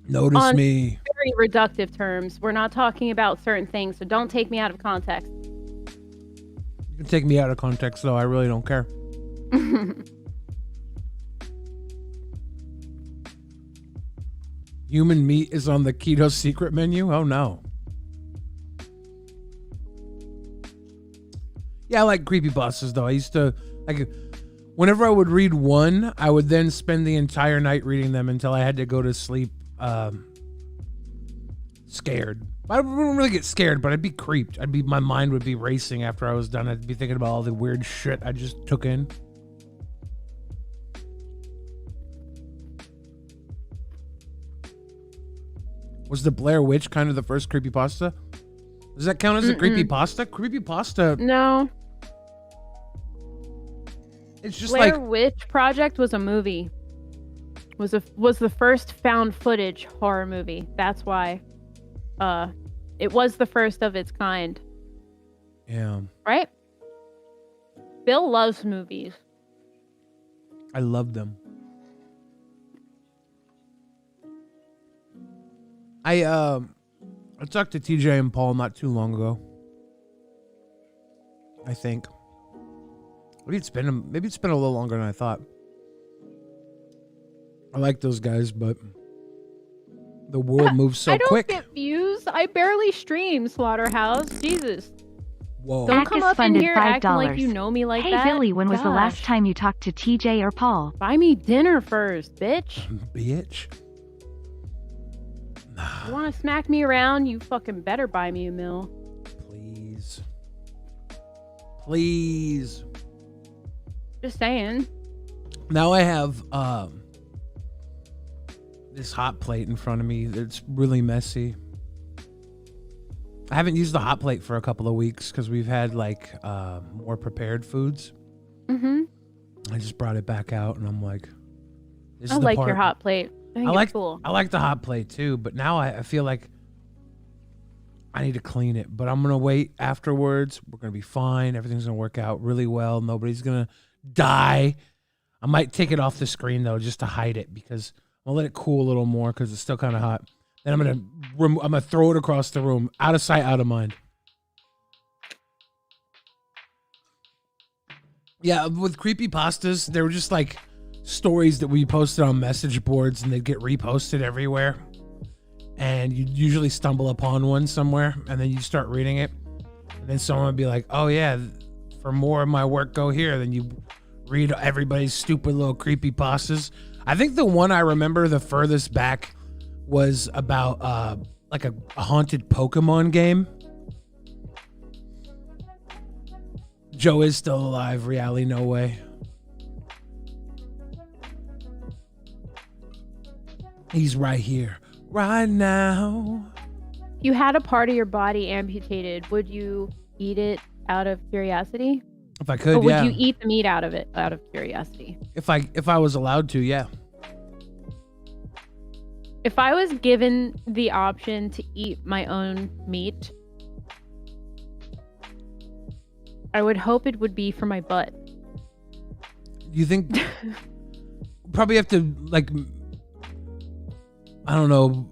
Speaker 1: notice me.
Speaker 2: Very reductive terms. We're not talking about certain things, so don't take me out of context.
Speaker 1: You can take me out of context, though. I really don't care. Human meat is on the keto secret menu? Oh, no. Yeah, I like creepypastas, though. I used to, like, whenever I would read one, I would then spend the entire night reading them until I had to go to sleep scared. I wouldn't really get scared, but I'd be creeped. My mind would be racing after I was done. I'd be thinking about all the weird shit I just took in. Was the Blair Witch kind of the first creepypasta? Does that count as a creepypasta? Creepypasta.
Speaker 2: No.
Speaker 1: It's just
Speaker 2: Blair
Speaker 1: like
Speaker 2: Witch Project was a movie. Was the first found footage horror movie. That's why. It was the first of its kind.
Speaker 1: Yeah.
Speaker 2: Right? Bill loves movies.
Speaker 1: I love them. I talked to TJ and Paul not too long ago. I think. Maybe it's been a little longer than I thought. I like those guys, but the world moves so quick.
Speaker 2: I don't get views. I barely stream, Slaughterhouse. Jesus.
Speaker 1: Whoa.
Speaker 2: Don't come up in here
Speaker 3: $5.
Speaker 2: acting like you know me like
Speaker 3: hey,
Speaker 2: that.
Speaker 3: Hey Billy, when was the last
Speaker 2: Gosh.
Speaker 3: time you talked to TJ or Paul?
Speaker 2: Buy me dinner first, bitch.
Speaker 1: Bitch.
Speaker 2: You want to smack me around? You fucking better buy me a meal.
Speaker 1: Please. Please.
Speaker 2: Just saying.
Speaker 1: Now I have this hot plate in front of me that's really messy. I haven't used the hot plate for a couple of weeks because we've had like more prepared foods.
Speaker 2: Mm-hmm.
Speaker 1: I just brought it back out and I'm like, this
Speaker 2: I
Speaker 1: is the
Speaker 2: like
Speaker 1: part.
Speaker 2: your hot plate. I think it's cool.
Speaker 1: I like the hot plate too, but now I feel like I need to clean it. But I'm gonna wait afterwards. We're gonna be fine. Everything's gonna work out really well. Nobody's gonna die. I might take it off the screen though, just to hide it because I'll let it cool a little more because it's still kind of hot. Then I'm gonna throw it across the room, out of sight, out of mind. Yeah, with creepypastas, they were just like stories that we posted on message boards and they'd get reposted everywhere. And you'd usually stumble upon one somewhere and then you start reading it. And then someone would be like, oh yeah, for more of my work, go here. Then you read everybody's stupid little creepypastas. I think the one I remember the furthest back was about like a haunted Pokemon game. Joe is still alive. Reality, no way. He's right here, right now.
Speaker 2: You had a part of your body amputated. Would you eat it out of curiosity?
Speaker 1: If I could,
Speaker 2: or would
Speaker 1: yeah.
Speaker 2: you eat the meat out of it out of curiosity?
Speaker 1: If I was allowed to, yeah.
Speaker 2: If I was given the option to eat my own meat, I would hope it would be for my butt.
Speaker 1: You think probably have to like, I don't know,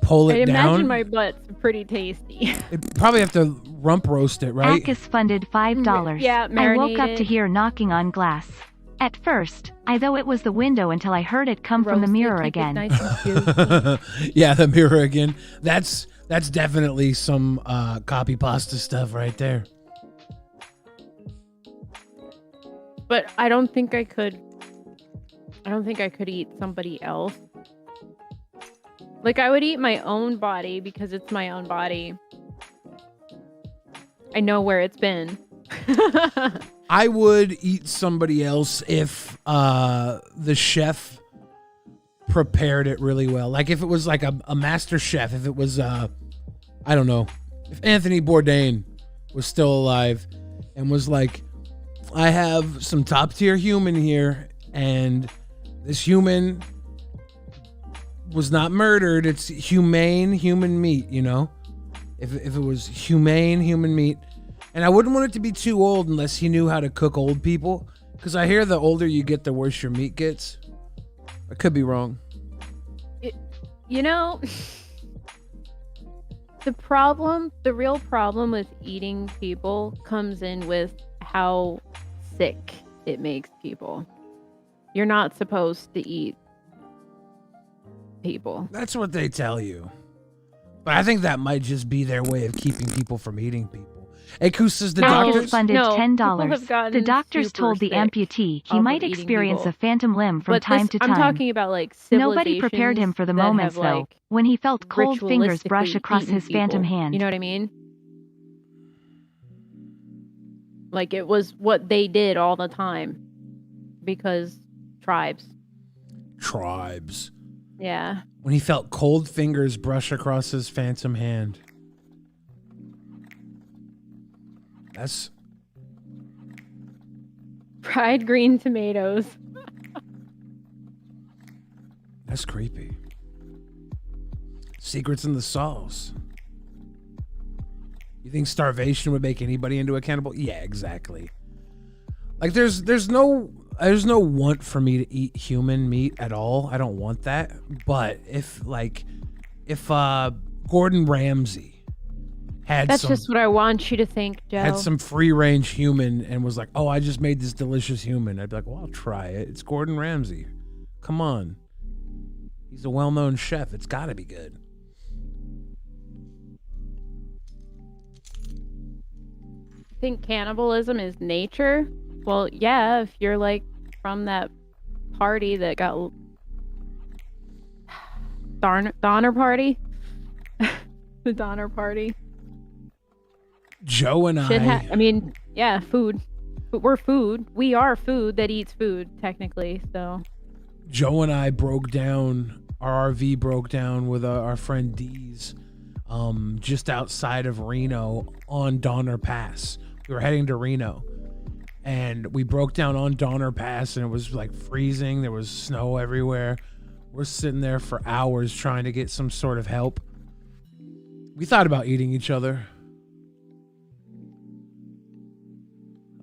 Speaker 1: pull it down?
Speaker 2: I imagine my butt's pretty tasty.
Speaker 1: It'd probably have to rump roast it, right?
Speaker 3: Akis funded $5.
Speaker 2: Yeah,
Speaker 3: I woke up to
Speaker 2: marinated.
Speaker 3: hear knocking on glass. At first, I thought it was the window until I heard it come from the
Speaker 2: Roasted,
Speaker 3: mirror
Speaker 2: keep it
Speaker 3: again.
Speaker 2: nice and juicy.
Speaker 1: Yeah, the mirror again. That's definitely some copy pasta stuff right there.
Speaker 2: But I don't think I could eat somebody else. Like, I would eat my own body because it's my own body. I know where it's been.
Speaker 1: I would eat somebody else if the chef prepared it really well. Like if it was like a master chef, if it was I don't know, if Anthony Bourdain was still alive and was like, I have some top tier human here and this human was not murdered. It's humane human meat, you know? If it was humane human meat. And I wouldn't want it to be too old unless he knew how to cook old people. Because I hear the older you get, the worse your meat gets. I could be wrong.
Speaker 2: You know, the real problem with eating people comes in with how sick it makes people. You're not supposed to eat people.
Speaker 1: That's what they tell you. But I think that might just be their way of keeping people from eating people. Hey, Kus says the doctors
Speaker 3: funded
Speaker 2: No,
Speaker 3: $10.
Speaker 2: people have gotten
Speaker 3: The doctors
Speaker 2: super
Speaker 3: told the
Speaker 2: sick
Speaker 3: amputee he
Speaker 2: off
Speaker 3: might
Speaker 2: of eating
Speaker 3: experience
Speaker 2: people.
Speaker 3: a phantom limb from
Speaker 2: But
Speaker 3: time
Speaker 2: this,
Speaker 3: to time.
Speaker 2: I'm talking about like
Speaker 3: Nobody prepared him for the
Speaker 2: civilizations that
Speaker 3: moments,
Speaker 2: have,
Speaker 3: though,
Speaker 2: like,
Speaker 3: when he felt cold fingers brush
Speaker 2: ritualistically
Speaker 3: across
Speaker 2: eaten
Speaker 3: his phantom
Speaker 2: people.
Speaker 3: hand.
Speaker 2: You know what I mean? Like it was what they did all the time because tribes. Yeah.
Speaker 1: When he felt cold fingers brush across his phantom hand. That's
Speaker 2: Fried green tomatoes.
Speaker 1: That's creepy. Secrets in the sauce. You think starvation would make anybody into a cannibal? Yeah, exactly. Like there's no want for me to eat human meat at all. I don't want that. But if Gordon Ramsay had
Speaker 2: That's just what I want you to think, Joe.
Speaker 1: had some free range human and was like, oh, I just made this delicious human, I'd be like, well, I'll try it. It's Gordon Ramsay. Come on. He's a well-known chef. It's got to be good.
Speaker 2: Think cannibalism is nature? Well, yeah, if you're like from that party that got Donner party. The Donner party.
Speaker 1: Joe and
Speaker 2: I mean, yeah, food. But we're food. We are food that eats food, technically. So
Speaker 1: Joe and I broke down, our RV broke down with our friend Dee's just outside of Reno on Donner Pass. We were heading to Reno and we broke down on Donner Pass and it was like freezing. There was snow everywhere. We're sitting there for hours trying to get some sort of help. We thought about eating each other.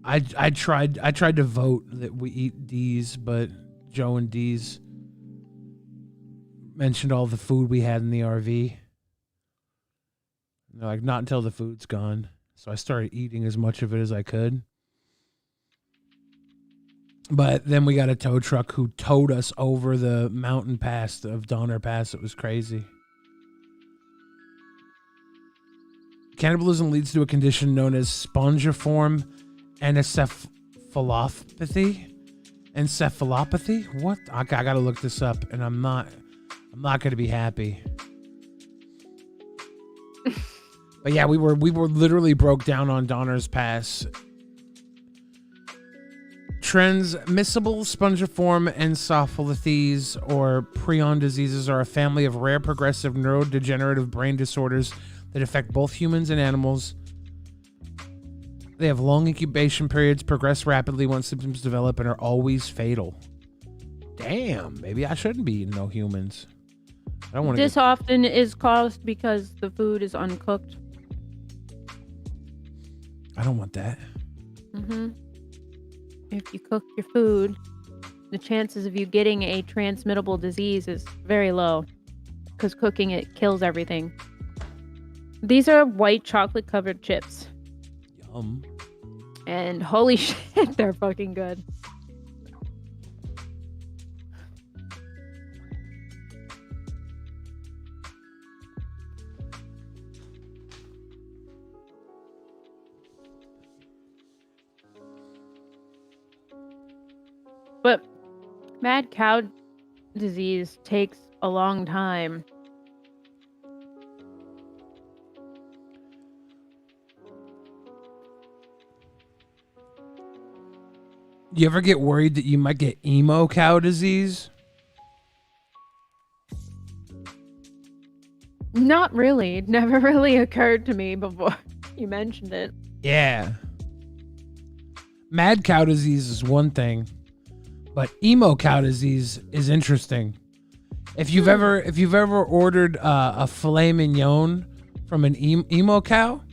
Speaker 1: I tried to vote that we eat D's, but Joe and D's mentioned all the food we had in the RV. And they're like, not until the food's gone. So I started eating as much of it as I could. But then we got a tow truck who towed us over the mountain pass of Donner Pass. It was crazy. Cannibalism leads to a condition known as spongiform encephalopathy. Encephalopathy? What? I gotta look this up, and I'm not gonna be happy. But yeah, we were literally broke down on Donner's Pass. Transmissible spongiform encephalopathies or prion diseases are a family of rare progressive neurodegenerative brain disorders that affect both humans and animals. They have long incubation periods, progress rapidly once symptoms develop, and are always fatal. Damn, maybe I shouldn't be eating no humans. I don't want to.
Speaker 2: This often is caused because the food is uncooked.
Speaker 1: I don't want that.
Speaker 2: Mm-hmm. If you cook your food, the chances of you getting a transmittable disease is very low because cooking it kills everything. These are white chocolate covered chips.
Speaker 1: Yum.
Speaker 2: And holy shit, they're fucking good. But mad cow disease takes a long time.
Speaker 1: You ever get worried that you might get emo cow disease?
Speaker 2: Not really. It never really occurred to me before you mentioned it.
Speaker 1: Yeah. Mad cow disease is one thing, but emo cow disease is interesting. If you've ever ordered a filet mignon from an emo cow,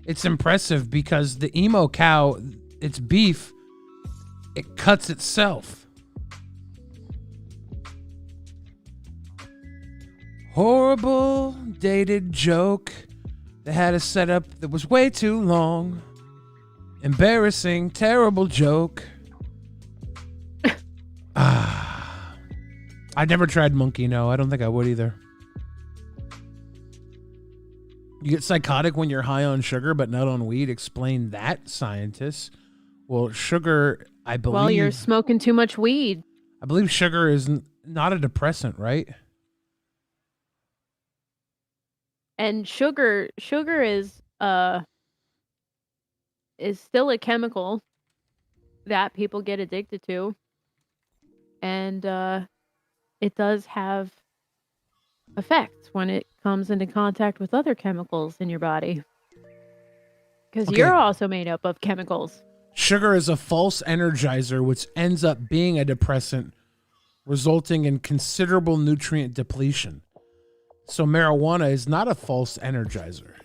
Speaker 1: it's impressive because the emo cow, its beef, it cuts itself. Horrible dated joke that had a setup that was way too long. Embarrassing, terrible joke. I've never tried monkey, no. I don't think I would either. You get psychotic when you're high on sugar but not on weed. Explain that, scientists. Well, sugar, I believe...
Speaker 2: Well, you're smoking too much weed.
Speaker 1: I believe sugar is not a depressant, right?
Speaker 2: And sugar is still a chemical that people get addicted to. And it does have effects when it comes into contact with other chemicals in your body. Because you're also made up of chemicals.
Speaker 1: Sugar is a false energizer, which ends up being a depressant, resulting in considerable nutrient depletion. So marijuana is not a false energizer.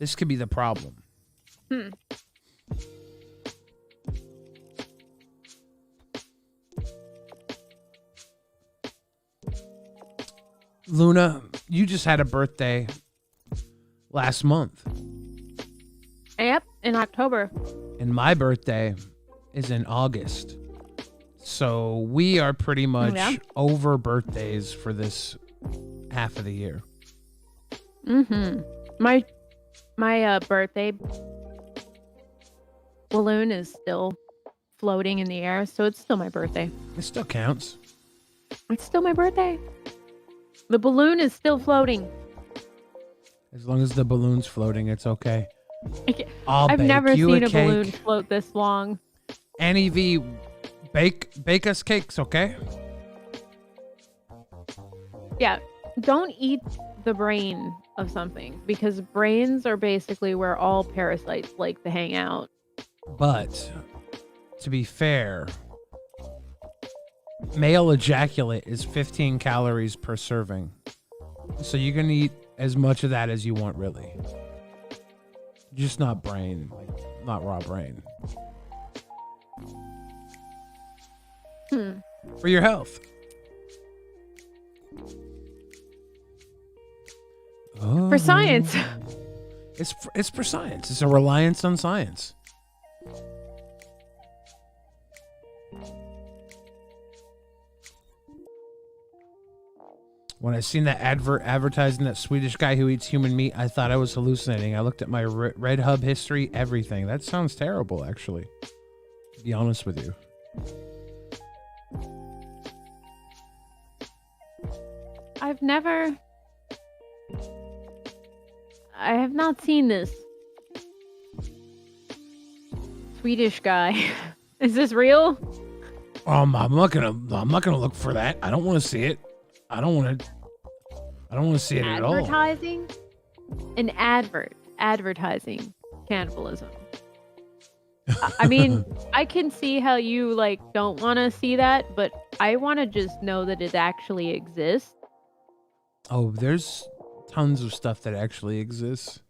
Speaker 1: This could be the problem. Luna, you just had a birthday last month.
Speaker 2: Yep, in October.
Speaker 1: And my birthday is in August. So we are pretty much over birthdays for this half of the year.
Speaker 2: Mm-hmm. My birthday balloon is still floating in the air, so it's still my birthday.
Speaker 1: It still counts.
Speaker 2: It's still my birthday. The balloon is still floating.
Speaker 1: As long as the balloon's floating, it's okay.
Speaker 2: I've never
Speaker 1: you
Speaker 2: seen a
Speaker 1: cake.
Speaker 2: balloon float this long.
Speaker 1: Annie V, bake us cakes, okay?
Speaker 2: Yeah, don't eat the brain of something because brains are basically where all parasites like to hang out.
Speaker 1: But to be fair, male ejaculate is 15 calories per serving. So you can eat as much of that as you want, really. Just not brain, like not raw brain. For your health.
Speaker 2: For science.
Speaker 1: It's for science. It's a reliance on science. When I seen that advertising that Swedish guy who eats human meat, I thought I was hallucinating. I looked at my Red Hub history, everything. That sounds terrible, actually. To be honest with you.
Speaker 2: I have not seen this Swedish guy. Is this real?
Speaker 1: I'm not gonna look for that. I don't want to see it. I don't want to see it at all.
Speaker 2: Advertising? An advertising cannibalism. I mean, I can see how you like don't want to see that, but I want to just know that it actually exists.
Speaker 1: Oh, there's tons of stuff that actually exists.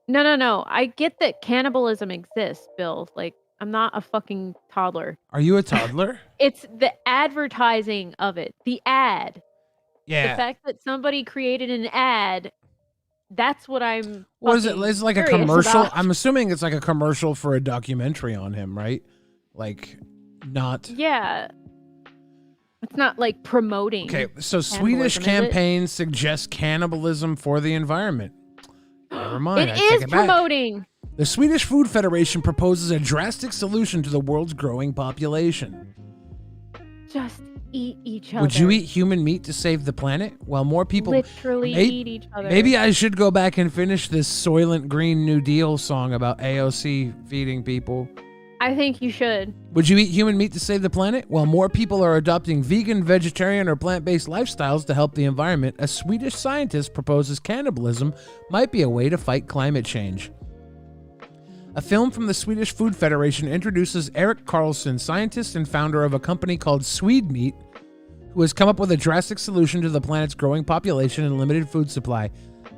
Speaker 2: No. I get that cannibalism exists, Bill. Like, I'm not a fucking toddler.
Speaker 1: Are you a toddler?
Speaker 2: It's the advertising of it. The ad.
Speaker 1: Yeah.
Speaker 2: The fact that somebody created an ad, that's what I'm
Speaker 1: What is it? It's like a
Speaker 2: curious
Speaker 1: commercial.
Speaker 2: about.
Speaker 1: I'm assuming it's like a commercial for a documentary on him, right? Like, not.
Speaker 2: Yeah. It's not like promoting.
Speaker 1: Okay, so Swedish campaign suggests cannibalism for the environment. Never mind.
Speaker 2: It
Speaker 1: I take
Speaker 2: is
Speaker 1: it back.
Speaker 2: promoting.
Speaker 1: The Swedish Food Federation proposes a drastic solution to the world's growing population.
Speaker 2: Just eat each other.
Speaker 1: Would you eat human meat to save the planet? Well, more people
Speaker 2: literally eat each other.
Speaker 1: Maybe I should go back and finish this Soylent Green New Deal song about AOC feeding people.
Speaker 2: I think you should.
Speaker 1: Would you eat human meat to save the planet? While more people are adopting vegan, vegetarian, or plant-based lifestyles to help the environment, a Swedish scientist proposes cannibalism might be a way to fight climate change. A film from the Swedish Food Federation introduces Eric Carlson, scientist and founder of a company called Swede Meat, who has come up with a drastic solution to the planet's growing population and limited food supply: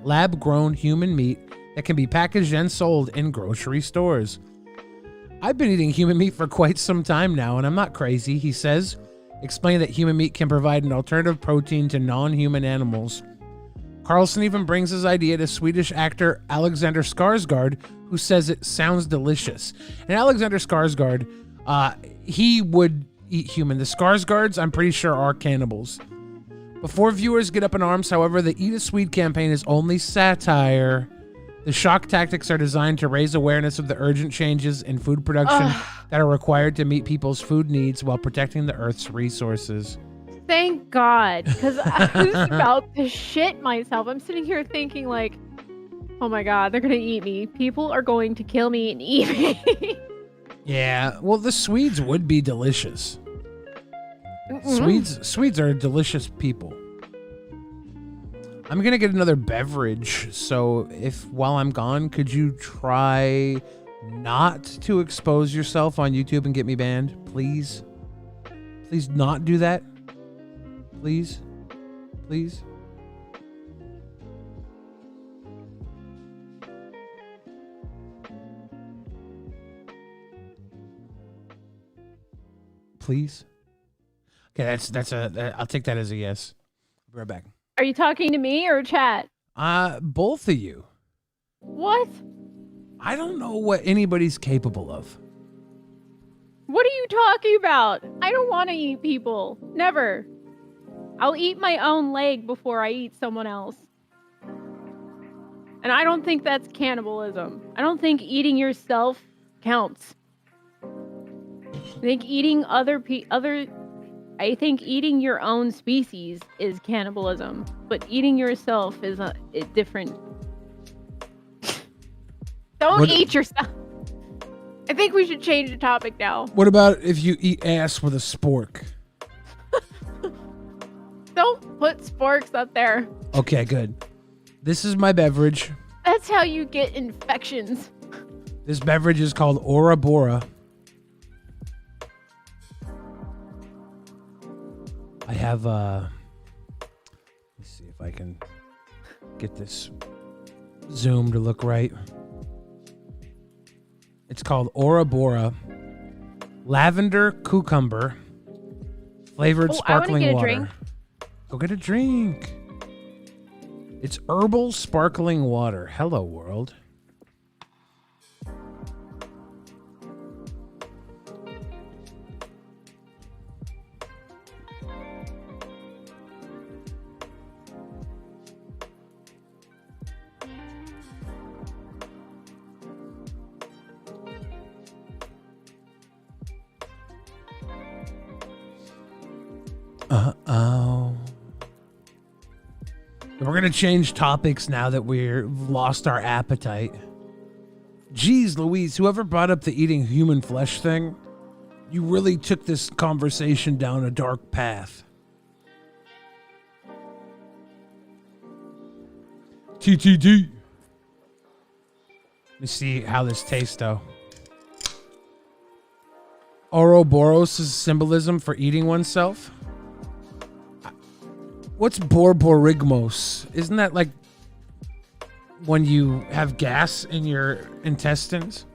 Speaker 1: lab-grown human meat that can be packaged and sold in grocery stores. I've been eating human meat for quite some time now, and I'm not crazy, he says, explaining that human meat can provide an alternative protein to non-human animals. Carlson even brings his idea to Swedish actor Alexander Skarsgård, who says it sounds delicious. And Alexander Skarsgård, he would eat human. The Skarsgårds, I'm pretty sure, are cannibals. Before viewers get up in arms, however, the Eat a Swede campaign is only satire. The shock tactics are designed to raise awareness of the urgent changes in food production that are required to meet people's food needs while protecting the Earth's resources.
Speaker 2: Thank God, because I was about to shit myself. I'm sitting here thinking like, oh my God, they're going to eat me. People are going to kill me and eat me.
Speaker 1: Yeah, well, the Swedes would be delicious. Swedes are delicious people. I'm gonna get another beverage, so if while I'm gone, could you try not to expose yourself on YouTube and get me banned, please? Please not do that. Please. Please. Please. Okay, I'll take that as a yes. I'll be right back.
Speaker 2: Are you talking to me or chat?
Speaker 1: Both of you.
Speaker 2: What?
Speaker 1: I don't know what anybody's capable of.
Speaker 2: What are you talking about? I don't want to eat people. Never. I'll eat my own leg before I eat someone else. And I don't think that's cannibalism. I don't think eating yourself counts. I think eating I think eating your own species is cannibalism, but eating yourself is a different. Don't eat yourself. I think we should change the topic now.
Speaker 1: What about if you eat ass with a spork?
Speaker 2: Don't put sporks up there.
Speaker 1: Okay, good. This is my beverage.
Speaker 2: That's how you get infections.
Speaker 1: This beverage is called Ora Bora. I have let's see if I can get this zoom to look right. It's called Ora Bora Lavender Cucumber Flavored Sparkling
Speaker 2: I want to get
Speaker 1: Water.
Speaker 2: a drink.
Speaker 1: Go get a drink. It's herbal sparkling water. Hello, world. Uh-oh. We're going to change topics now that we've lost our appetite. Jeez Louise, whoever brought up the eating human flesh thing, you really took this conversation down a dark path. TTD. Let me see how this tastes, though. Ouroboros is symbolism for eating oneself. What's borborygmos? Isn't that like when you have gas in your intestines?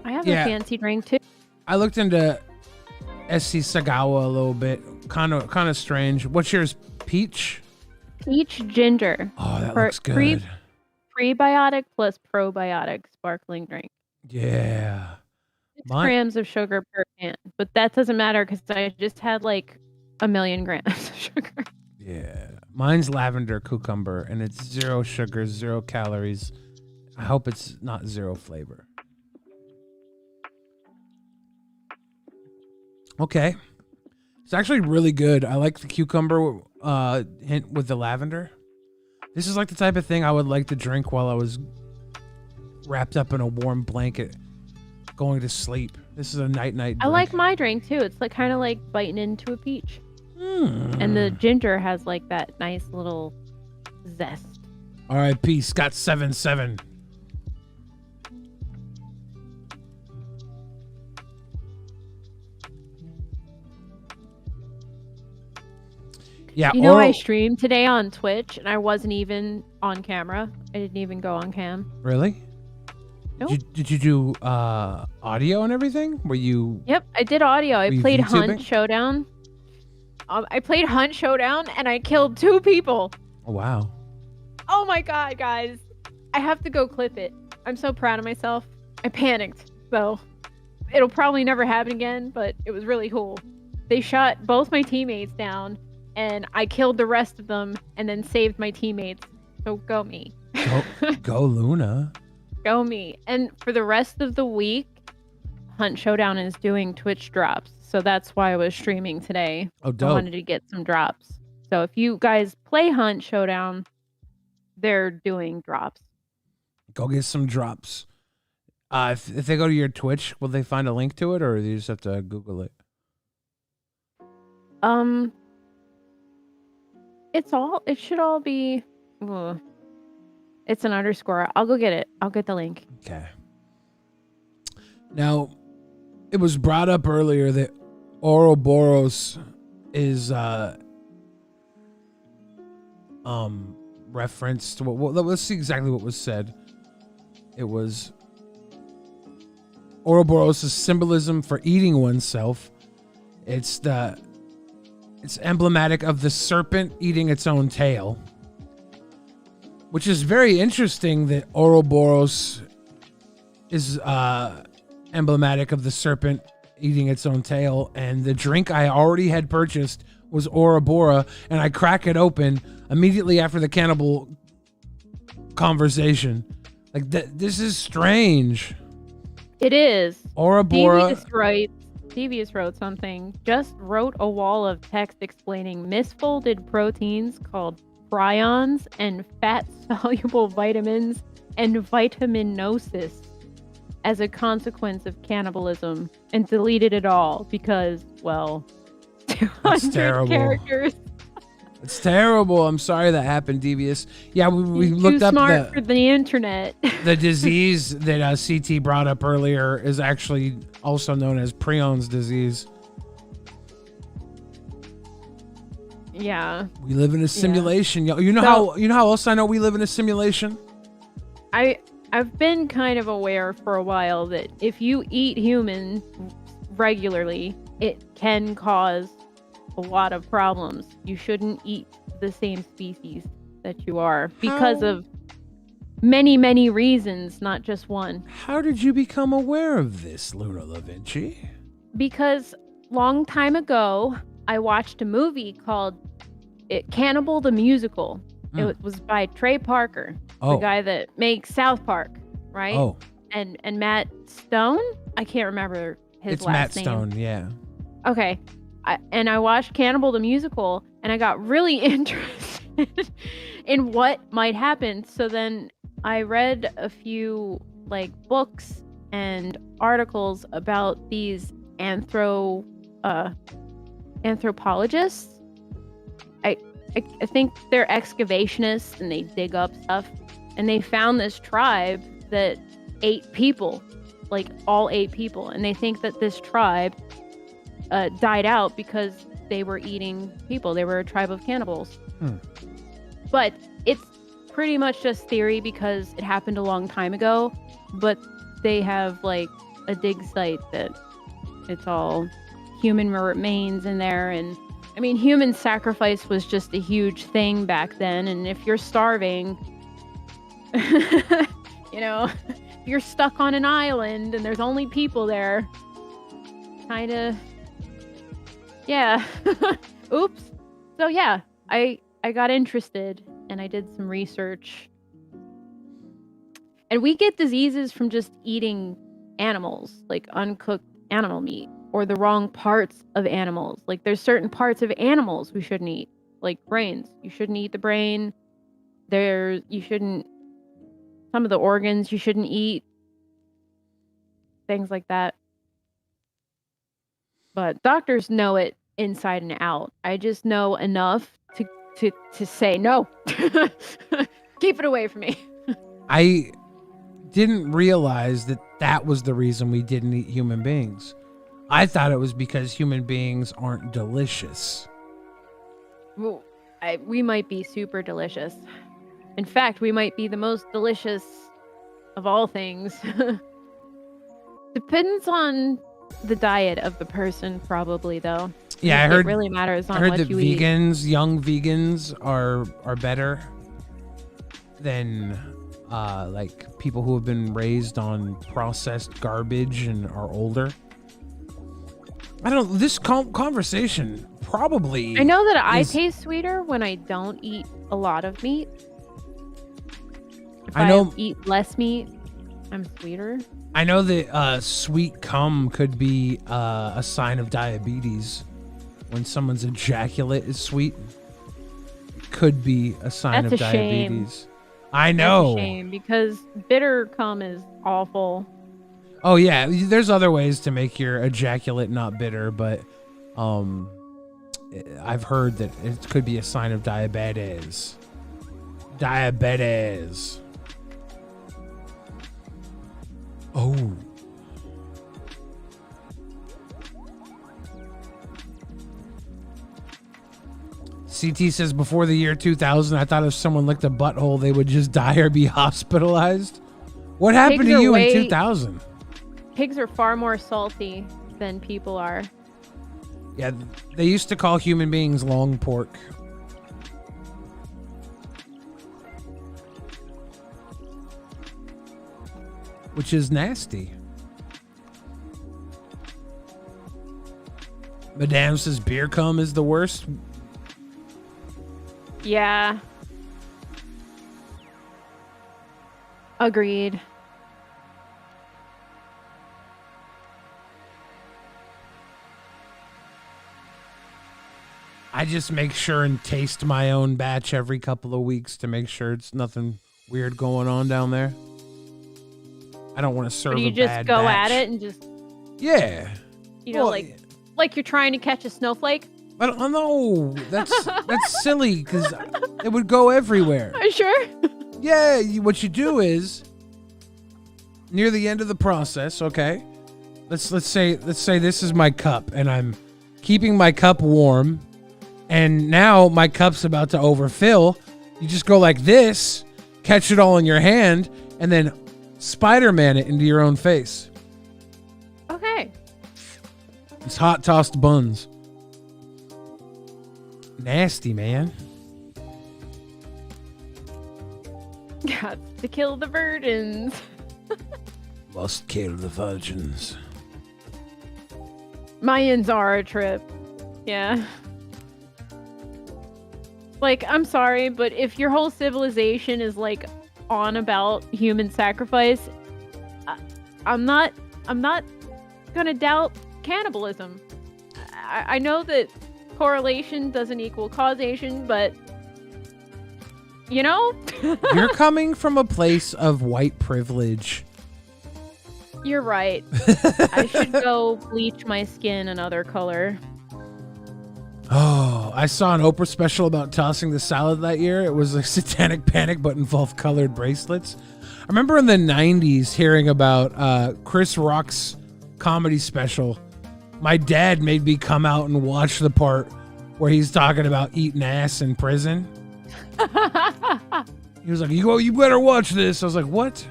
Speaker 2: I have a fancy drink too.
Speaker 1: I looked into SC Sagawa a little bit. Kind of strange. What's yours? Peach?
Speaker 2: Peach ginger.
Speaker 1: Oh, that looks good.
Speaker 2: Prebiotic plus probiotic sparkling drink.
Speaker 1: Yeah.
Speaker 2: 6 grams of sugar per can, but that doesn't matter because I just had like 1,000,000 grams of sugar.
Speaker 1: Yeah. Mine's lavender cucumber, and it's 0 sugar, 0 calories. I hope it's not 0 flavor. Okay. It's actually really good. I like the cucumber hint with the lavender. This is like the type of thing I would like to drink while I was wrapped up in a warm blanket going to sleep. This is a night drink.
Speaker 2: I like my drink too. It's like kind of like biting into a peach. And the ginger has like that nice little zest.
Speaker 1: R.I.P. Scott 77. Yeah,
Speaker 2: you know, I streamed today on Twitch and I wasn't even on camera. I didn't even go on cam.
Speaker 1: Really?
Speaker 2: Nope.
Speaker 1: Did you do audio and everything? Were you?
Speaker 2: Yep, I did audio. I played
Speaker 1: YouTubing?
Speaker 2: Hunt Showdown. I played Hunt Showdown and I killed 2 people.
Speaker 1: Oh, wow.
Speaker 2: Oh my god, guys. I have to go clip it. I'm so proud of myself. I panicked, so it'll probably never happen again, but it was really cool. They shot both my teammates down and I killed the rest of them and then saved my teammates. So go me.
Speaker 1: Go Luna.
Speaker 2: Go me. And for the rest of the week, Hunt Showdown is doing Twitch drops. So that's why I was streaming today.
Speaker 1: Oh, dope.
Speaker 2: I wanted to get some drops. So if you guys play Hunt Showdown, they're doing drops.
Speaker 1: Go get some drops. If they go to your Twitch, will they find a link to it, or do you just have to Google it?
Speaker 2: It should all be. It's an underscore. I'll go get it. I'll get the link.
Speaker 1: Okay. Now, it was brought up earlier that Ouroboros is referenced. Well, let's see exactly what was said. It was Ouroboros is symbolism for eating oneself. It's emblematic of the serpent eating its own tail, which is very interesting that Ouroboros is emblematic of the serpent eating its own tail. And the drink I already had purchased was Ouroboros, and I crack it open immediately after the cannibal conversation. Like, this is strange.
Speaker 2: It is.
Speaker 1: Ouroboros.
Speaker 2: Devious rights. Devious wrote something. Just wrote a wall of text explaining misfolded proteins called prions and fat-soluble vitamins and vitaminosis as a consequence of cannibalism, and deleted it all because, well, 200 characters.
Speaker 1: It's terrible. I'm sorry that happened, Devious. Yeah, we
Speaker 2: He's
Speaker 1: looked
Speaker 2: too
Speaker 1: up
Speaker 2: smart for the internet.
Speaker 1: the disease that CT brought up earlier is actually also known as Prion's disease.
Speaker 2: Yeah.
Speaker 1: We live in a simulation. Yeah. You know how else I know we live in a simulation?
Speaker 2: I've been kind of aware for a while that if you eat human regularly, it can cause a lot of problems. You shouldn't eat the same species that you are because of many, many reasons, not just one.
Speaker 1: How did you become aware of this, Luna Da Vinci?
Speaker 2: Because long time ago, I watched a movie called Cannibal the Musical. It was by Trey Parker, the guy that makes South Park, right?
Speaker 1: Oh.
Speaker 2: And Matt Stone? I can't remember his last name.
Speaker 1: It's Matt Stone, yeah.
Speaker 2: Okay. I watched Cannibal the Musical, and I got really interested in what might happen. So then I read a few books and articles about these anthropologists. I think they're excavationists, and they dig up stuff, and they found this tribe that ate people, all 8 people, and they think that this tribe died out because they were eating people. They were a tribe of cannibals. But it's pretty much just theory because it happened a long time ago, but they have a dig site that it's all human remains in there. And I mean, human sacrifice was just a huge thing back then, and if you're starving, if you're stuck on an island and there's only people there, kind of, yeah. Oops. So yeah, I got interested and I did some research. And we get diseases from just eating animals, uncooked animal meat, or the wrong parts of animals. There's certain parts of animals we shouldn't eat, like brains. You shouldn't eat the brain. Some of the organs you shouldn't eat. Things like that. But doctors know it inside and out. I just know enough to say no. Keep it away from me.
Speaker 1: I didn't realize that was the reason we didn't eat human beings. I thought it was because human beings aren't delicious.
Speaker 2: Well, we might be super delicious. In fact, we might be the most delicious of all things. Depends on the diet of the person, probably, though.
Speaker 1: Yeah, I heard
Speaker 2: it really matters on
Speaker 1: I heard
Speaker 2: what
Speaker 1: that
Speaker 2: you
Speaker 1: vegans, young vegans, are better than people who have been raised on processed garbage and are older. I don't. This conversation probably.
Speaker 2: I know that I taste sweeter when I don't eat a lot of meat. If I eat less meat, I'm sweeter.
Speaker 1: I know that sweet cum could be a sign of diabetes. When someone's ejaculate is sweet, it could be a sign of diabetes.
Speaker 2: Shame.
Speaker 1: I know.
Speaker 2: That's a shame because bitter cum is awful.
Speaker 1: Oh yeah, there's other ways to make your ejaculate not bitter, but I've heard that it could be a sign of diabetes. Diabetes. Oh. CT says before the year 2000, I thought if someone licked a butthole, they would just die or be hospitalized. What happened to you in 2000?
Speaker 2: Pigs are far more salty than people are.
Speaker 1: Yeah, they used to call human beings long pork. Which is nasty. Madame says beer cum is the worst.
Speaker 2: Yeah. Agreed.
Speaker 1: I just make sure and taste my own batch every couple of weeks to make sure it's nothing weird going on down there. I don't want to serve
Speaker 2: Or do you
Speaker 1: a
Speaker 2: just
Speaker 1: bad
Speaker 2: go
Speaker 1: batch.
Speaker 2: at it and just,
Speaker 1: Yeah.
Speaker 2: you know,
Speaker 1: Well,
Speaker 2: like you're trying to catch a snowflake?
Speaker 1: I don't know. That's silly because it would go everywhere.
Speaker 2: Are you sure?
Speaker 1: Yeah, what you do is near the end of the process, okay? Let's say this is my cup and I'm keeping my cup warm and now my cup's about to overfill. You just go like this, catch it all in your hand and then Spider-Man it into your own face.
Speaker 2: Okay.
Speaker 1: It's hot tossed buns. Nasty, man.
Speaker 2: Got to kill the virgins.
Speaker 1: Must kill the virgins.
Speaker 2: Mayans are a trip. Yeah. Like, I'm sorry, but if your whole civilization is like on about human sacrifice, I'm not gonna doubt cannibalism. I know that correlation doesn't equal causation, but you know?
Speaker 1: You're coming from a place of white privilege.
Speaker 2: You're right. I should go bleach my skin another color.
Speaker 1: Oh, I saw an Oprah special about tossing the salad that year. It was like Satanic Panic, but involved colored bracelets. I remember in the 90s hearing about Chris Rock's comedy special. My dad made me come out and watch the part where he's talking about eating ass in prison. He was like, you better watch this. I was like, what?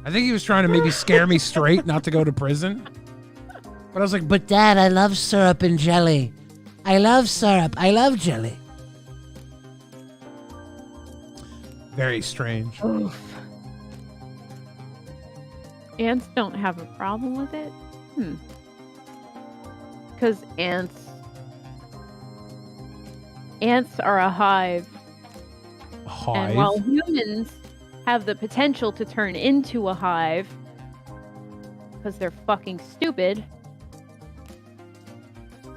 Speaker 1: I think he was trying to maybe scare me straight not to go to prison. But I was like, but Dad, I love syrup and jelly. I love syrup. I love jelly. Very strange.
Speaker 2: Oof. Ants don't have a problem with it? Because ants are a hive. And while humans have the potential to turn into a hive, because they're fucking stupid,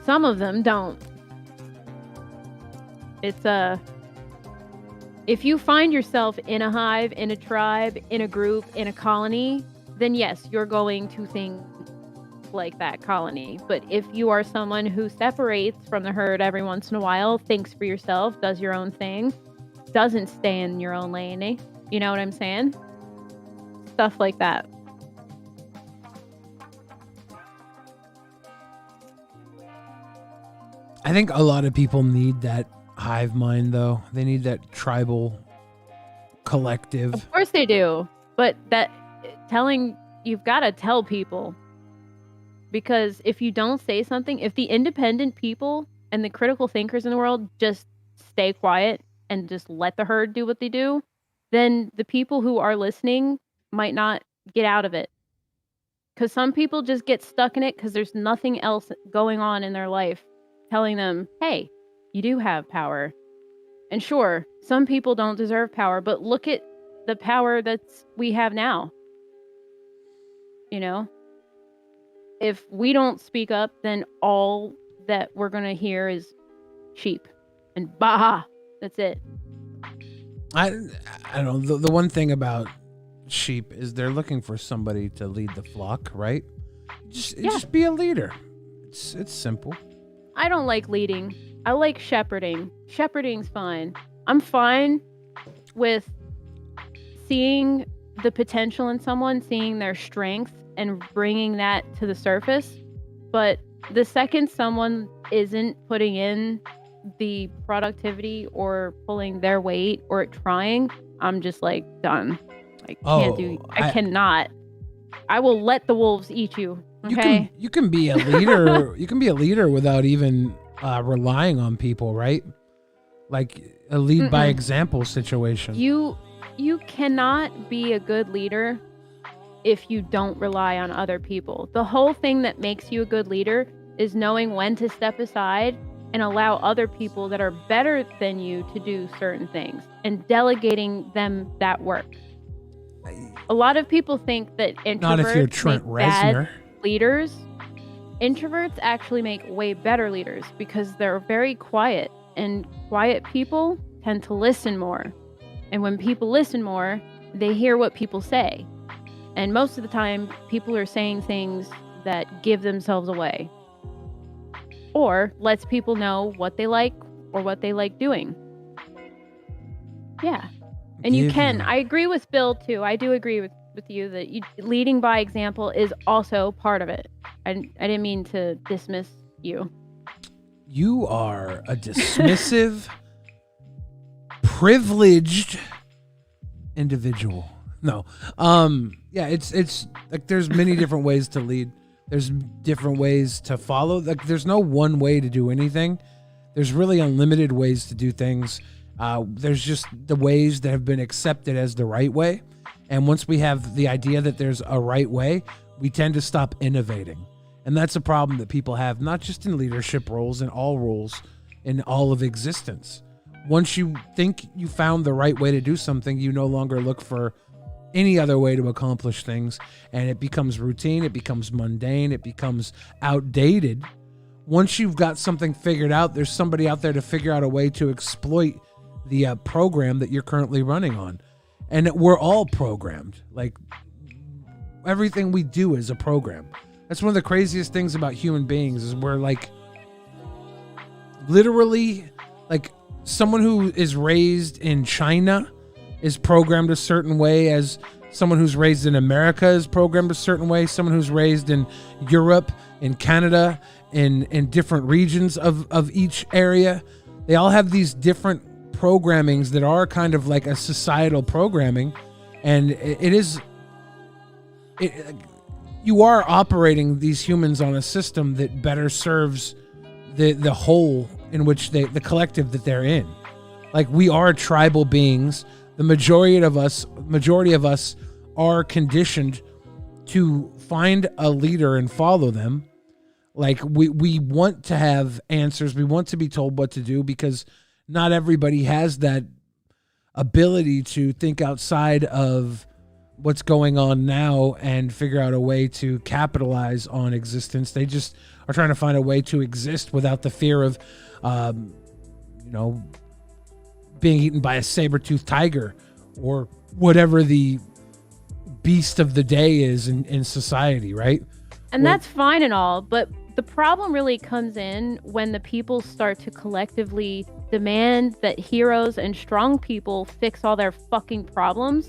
Speaker 2: some of them don't. It's if you find yourself in a hive, in a tribe, in a group, in a colony, then yes, you're going to think like that colony. But if you are someone who separates from the herd every once in a while, thinks for yourself, does your own thing, doesn't stay in your own lane, you know what I'm saying? Stuff like that.
Speaker 1: I think a lot of people need that hive mind, though. They need that tribal collective.
Speaker 2: Of course they do. But you've got to tell people. Because if you don't say something, if the independent people and the critical thinkers in the world just stay quiet and just let the herd do what they do, then the people who are listening might not get out of it. Because some people just get stuck in it because there's nothing else going on in their life telling them, hey, you do have power. And sure, some people don't deserve power, but look at the power that we have now. You know? If we don't speak up, then all that we're going to hear is sheep and bah. That's it.
Speaker 1: I don't know. The one thing about sheep is they're looking for somebody to lead the flock, right? Just be a leader. It's simple.
Speaker 2: I don't like leading. I like shepherding. Shepherding's fine. I'm fine with seeing the potential in someone, seeing their strength and bringing that to the surface. But the second someone isn't putting in the productivity or pulling their weight or trying, I'm just like done. I cannot. I will let the wolves eat you. Okay.
Speaker 1: You can be a leader. You can be a leader without even relying on people, right? Like a lead by example situation.
Speaker 2: You cannot be a good leader if you don't rely on other people. The whole thing that makes you a good leader is knowing when to step aside and allow other people that are better than you to do certain things and delegating them that work. A lot of people think that
Speaker 1: Not if you're
Speaker 2: introverts
Speaker 1: Trent
Speaker 2: make bad
Speaker 1: Reznor.
Speaker 2: leaders. Introverts actually make way better leaders because they're very quiet, and quiet people tend to listen more. And when people listen more, they hear what people say. And most of the time, people are saying things that give themselves away or lets people know what they like or what they like doing. Yeah. And I agree with Bill too. I do agree with you that leading by example is also part of it. I didn't mean to dismiss you.
Speaker 1: You are a dismissive, privileged individual. No. Yeah, it's like there's many different ways to lead. There's different ways to follow. Like there's no one way to do anything. There's really unlimited ways to do things. There's just the ways that have been accepted as the right way. And once we have the idea that there's a right way, we tend to stop innovating. And that's a problem that people have, not just in leadership roles, in all roles, in all of existence. Once you think you found the right way to do something, you no longer look for any other way to accomplish things. And it becomes routine, it becomes mundane, it becomes outdated. Once you've got something figured out, there's somebody out there to figure out a way to exploit the program that you're currently running on. And we're all programmed. Like everything we do is a program. That's one of the craziest things about human beings is we're like literally like someone who is raised in China is programmed a certain way, as someone who's raised in America is programmed a certain way. Someone who's raised in Europe, in Canada, in different regions of each area, they all have these different programmings that are kind of like a societal programming. And you are operating these humans on a system that better serves the whole in which the collective that they're in. Like we are tribal beings. The majority of us are conditioned to find a leader and follow them. Like we want to have answers. We want to be told what to do because not everybody has that ability to think outside of what's going on now and figure out a way to capitalize on existence. They just are trying to find a way to exist without the fear of, being eaten by a saber-toothed tiger or whatever the beast of the day is in society, right?
Speaker 2: And that's fine and all, but the problem really comes in when the people start to collectively demand that heroes and strong people fix all their fucking problems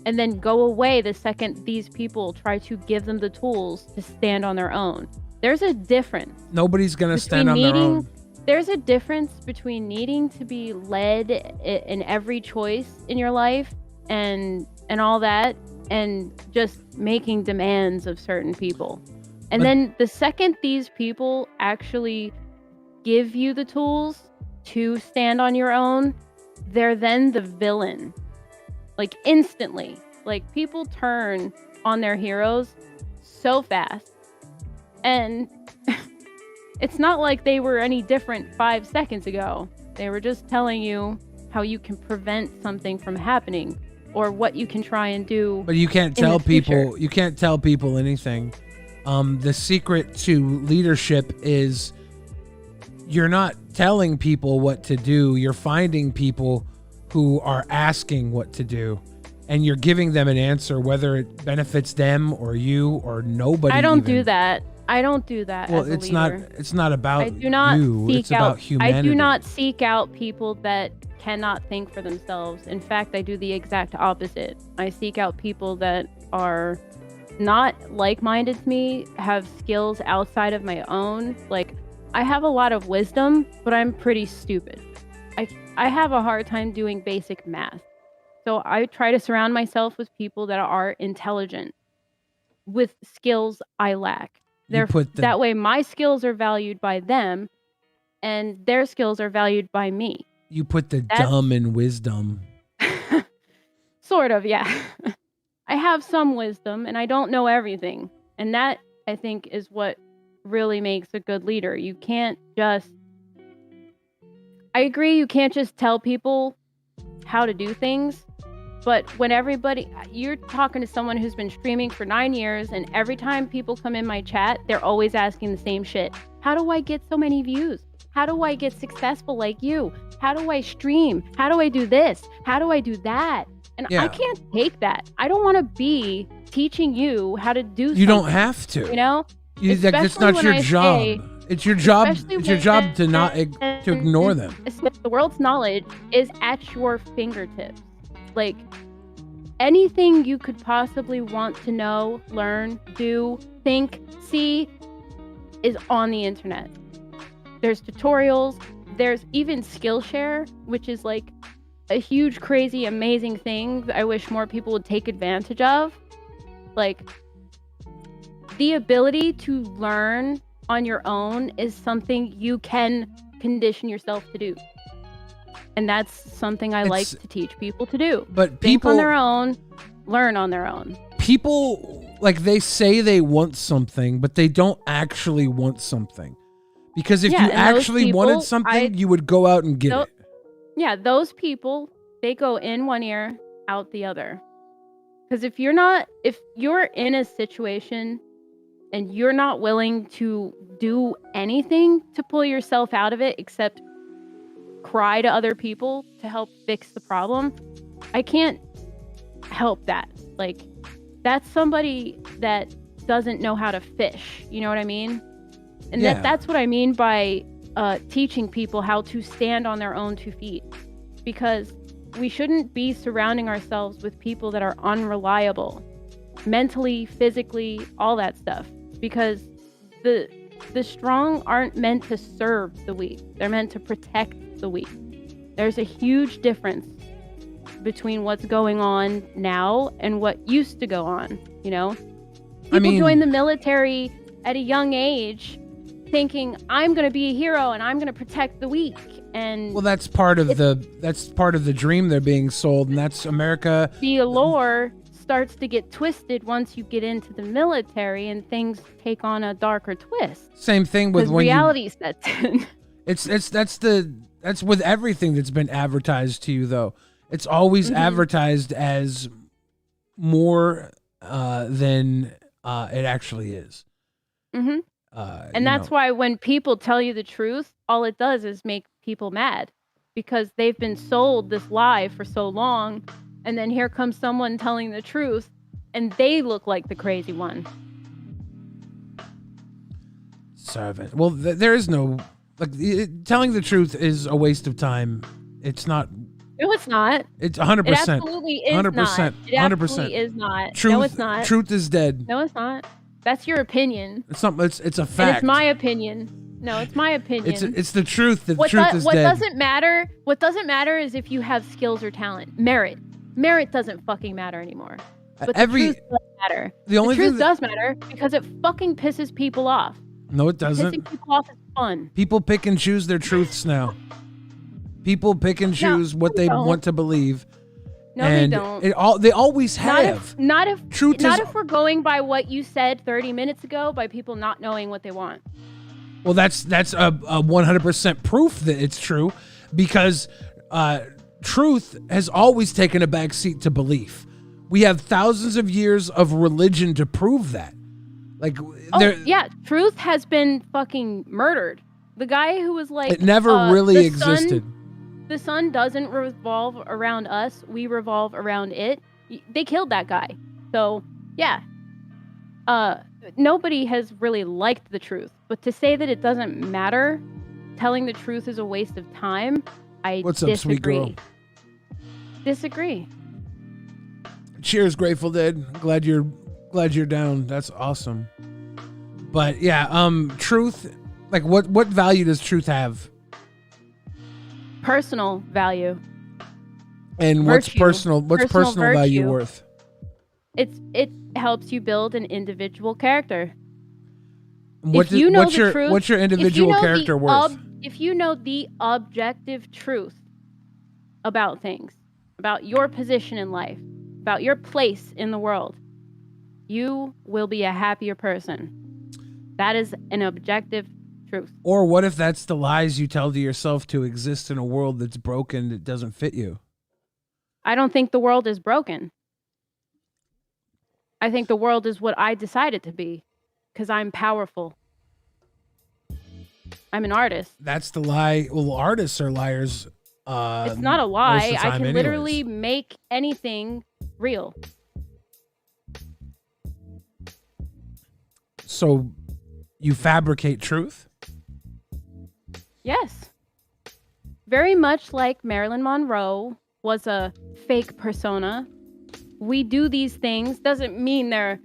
Speaker 2: and then go away the second these people try to give them the tools to stand on their own. There's a difference.
Speaker 1: Nobody's going to stand on their own.
Speaker 2: There's a difference between needing to be led in every choice in your life and all that, and just making demands of certain people. And then the second these people actually give you the tools to stand on your own, they're then the villain. Like instantly. Like people turn on their heroes so fast. And it's not like they were any different 5 seconds ago. They were just telling you how you can prevent something from happening or what you can try and do.
Speaker 1: But you can't tell people. You can't tell people anything. The secret to leadership is you're not telling people what to do. You're finding people who are asking what to do, and you're giving them an answer, whether it benefits them or you or nobody.
Speaker 2: I don't do that. I don't do that.
Speaker 1: Well,
Speaker 2: as a
Speaker 1: it's
Speaker 2: leader.
Speaker 1: Not. It's not about
Speaker 2: I do not
Speaker 1: you.
Speaker 2: Seek
Speaker 1: it's
Speaker 2: out,
Speaker 1: about humanity.
Speaker 2: I do not seek out people that cannot think for themselves. In fact, I do the exact opposite. I seek out people that are not like-minded to me, have skills outside of my own. Like, I have a lot of wisdom, but I'm pretty stupid. I have a hard time doing basic math. So I try to surround myself with people that are intelligent, with skills I lack. That way my skills are valued by them and their skills are valued by me.
Speaker 1: You put the dumb in wisdom.
Speaker 2: Sort of, yeah. I have some wisdom and I don't know everything. And that, I think, is what really makes a good leader. You can't just... I agree, you can't just tell people how to do things, But when you're talking to someone who's been streaming for 9 years, and every time people come in my chat, they're always asking the same shit. How do I get so many views? How do I get successful like you? How do I stream? How do I do this? How do I do that? And I can't take that. I don't want to be teaching you how to do something.
Speaker 1: You don't have to.
Speaker 2: You know?
Speaker 1: That's not your job. It's your job. It's your job to ignore them.
Speaker 2: The world's knowledge is at your fingertips. Like, anything you could possibly want to know, learn, do, think, see is on the internet. There's tutorials. There's even Skillshare, which is like a huge, crazy, amazing thing that I wish more people would take advantage of. Like, the ability to learn on your own is something you can condition yourself to do. And that's something I like to teach people to do.
Speaker 1: But
Speaker 2: think on their own, learn on their own.
Speaker 1: People, like, they say they want something, but they don't actually want something. Because if you actually wanted something, you would go out and get it.
Speaker 2: Yeah, those people, they go in one ear, out the other. Because if you're in a situation and you're not willing to do anything to pull yourself out of it except cry to other people to help fix the problem, I can't help that. Like, that's somebody that doesn't know how to fish. You know what I mean? And that's what I mean by teaching people how to stand on their own 2 feet. Because we shouldn't be surrounding ourselves with people that are unreliable, mentally, physically, all that stuff. Because the strong aren't meant to serve the weak. They're meant to protect the weak. There's a huge difference between what's going on now and what used to go on, you know? People join the military at a young age thinking, I'm going to be a hero and I'm going to protect the weak. And
Speaker 1: that's part of the dream they're being sold, and that's America.
Speaker 2: The allure starts to get twisted once you get into the military and things take on a darker twist.
Speaker 1: Same thing with when
Speaker 2: reality sets in.
Speaker 1: That's with everything that's been advertised to you, though. It's always advertised as more than it actually is.
Speaker 2: Mm-hmm. And that's why when people tell you the truth, all it does is make people mad, because they've been sold this lie for so long, and then here comes someone telling the truth, and they look like the crazy one.
Speaker 1: Servant. Well, there is no, like, telling the truth is a waste of time. It's not.
Speaker 2: No, it's not.
Speaker 1: It's 100%.
Speaker 2: It absolutely is
Speaker 1: 100%.
Speaker 2: not. It
Speaker 1: 100%.
Speaker 2: absolutely is not.
Speaker 1: Truth,
Speaker 2: no, it's not.
Speaker 1: Truth is dead.
Speaker 2: No, it's not. That's your opinion.
Speaker 1: It's not. It's a fact.
Speaker 2: And it's my opinion. No, it's my opinion.
Speaker 1: It's the truth. The truth is
Speaker 2: what
Speaker 1: dead.
Speaker 2: What doesn't matter is if you have skills or talent. Merit doesn't fucking matter anymore. But the truth does matter. The truth does matter because it fucking pisses people off.
Speaker 1: No, it doesn't.
Speaker 2: Pissing people off is fun.
Speaker 1: People pick and choose their truths now. People pick and choose what they want to believe.
Speaker 2: No, they don't.
Speaker 1: They always have.
Speaker 2: Not if we're going by what you said 30 minutes ago, by people not knowing what they want.
Speaker 1: Well, that's a 100% proof that it's true, because truth has always taken a back seat to belief. We have thousands of years of religion to prove that. Like,
Speaker 2: truth has been fucking murdered. The guy who was like,
Speaker 1: it never really existed.
Speaker 2: The sun doesn't revolve around us. We revolve around it. They killed that guy. So, yeah. Nobody has really liked the truth. But to say that it doesn't matter, telling the truth is a waste of time,
Speaker 1: What's
Speaker 2: disagree.
Speaker 1: Up, sweet girl?
Speaker 2: Disagree.
Speaker 1: Cheers, Grateful Dead. Glad you're down. That's awesome. But yeah, truth, like what value does truth have?
Speaker 2: Personal value.
Speaker 1: And what's personal value worth?
Speaker 2: It helps you build an individual character.
Speaker 1: What's your individual character worth?
Speaker 2: If you know the objective truth about things, about your position in life, about your place in the world, you will be a happier person. That is an objective truth.
Speaker 1: Or what if that's the lies you tell to yourself to exist in a world that's broken, that doesn't fit you?
Speaker 2: I don't think the world is broken. I think the world is what I decide it to be because I'm powerful. I'm an artist.
Speaker 1: That's the lie. Well, artists are liars.
Speaker 2: It's not a
Speaker 1: Most
Speaker 2: lie.
Speaker 1: of the
Speaker 2: I
Speaker 1: time
Speaker 2: can
Speaker 1: anyways.
Speaker 2: literally make anything real.
Speaker 1: So you fabricate truth?
Speaker 2: Yes. Very much like Marilyn Monroe was a fake persona. We do these things. Doesn't mean they're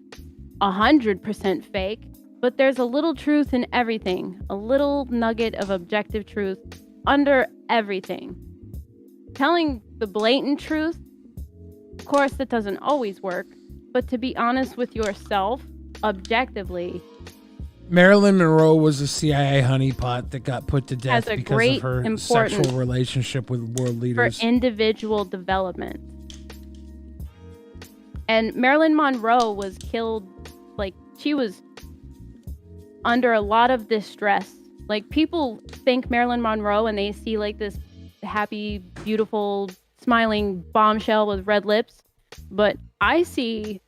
Speaker 2: 100% fake, but there's a little truth in everything. A little nugget of objective truth under everything. Telling the blatant truth, of course, that doesn't always work, but to be honest with yourself, objectively.
Speaker 1: Marilyn Monroe was a CIA honeypot that got put to death
Speaker 2: Has a
Speaker 1: because
Speaker 2: great
Speaker 1: of her
Speaker 2: importance
Speaker 1: sexual relationship with world
Speaker 2: For
Speaker 1: leaders.
Speaker 2: individual development. And Marilyn Monroe was killed, like, she was under a lot of distress. Like, people think Marilyn Monroe and they see, like, this happy, beautiful, smiling bombshell with red lips. But I see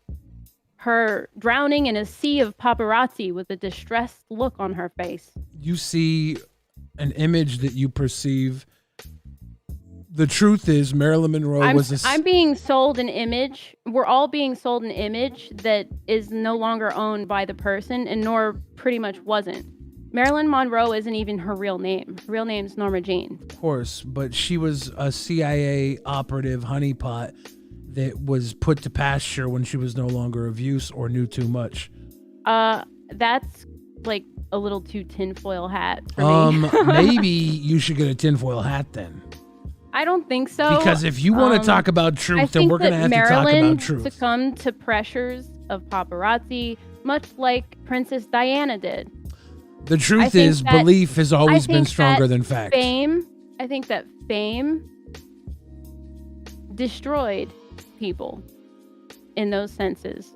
Speaker 2: her drowning in a sea of paparazzi with a distressed look on her face.
Speaker 1: You see an image that you perceive. The truth is Marilyn Monroe
Speaker 2: I'm being sold an image. We're all being sold an image that is no longer owned by the person, and nor pretty much wasn't. Marilyn Monroe isn't even her real name. Her real name's Norma Jean.
Speaker 1: Of course, but she was a CIA operative honeypot that was put to pasture when she was no longer of use or knew too much.
Speaker 2: That's like a little too tinfoil hat for me.
Speaker 1: Maybe you should get a tinfoil hat then.
Speaker 2: I don't think so.
Speaker 1: Because if you want to talk about truth, then we're going to have to talk
Speaker 2: Marilyn
Speaker 1: about truth.
Speaker 2: Succumbed to pressures of paparazzi, much like Princess Diana did.
Speaker 1: The truth is, belief has always been stronger than fact.
Speaker 2: I think that fame destroyed people in those senses.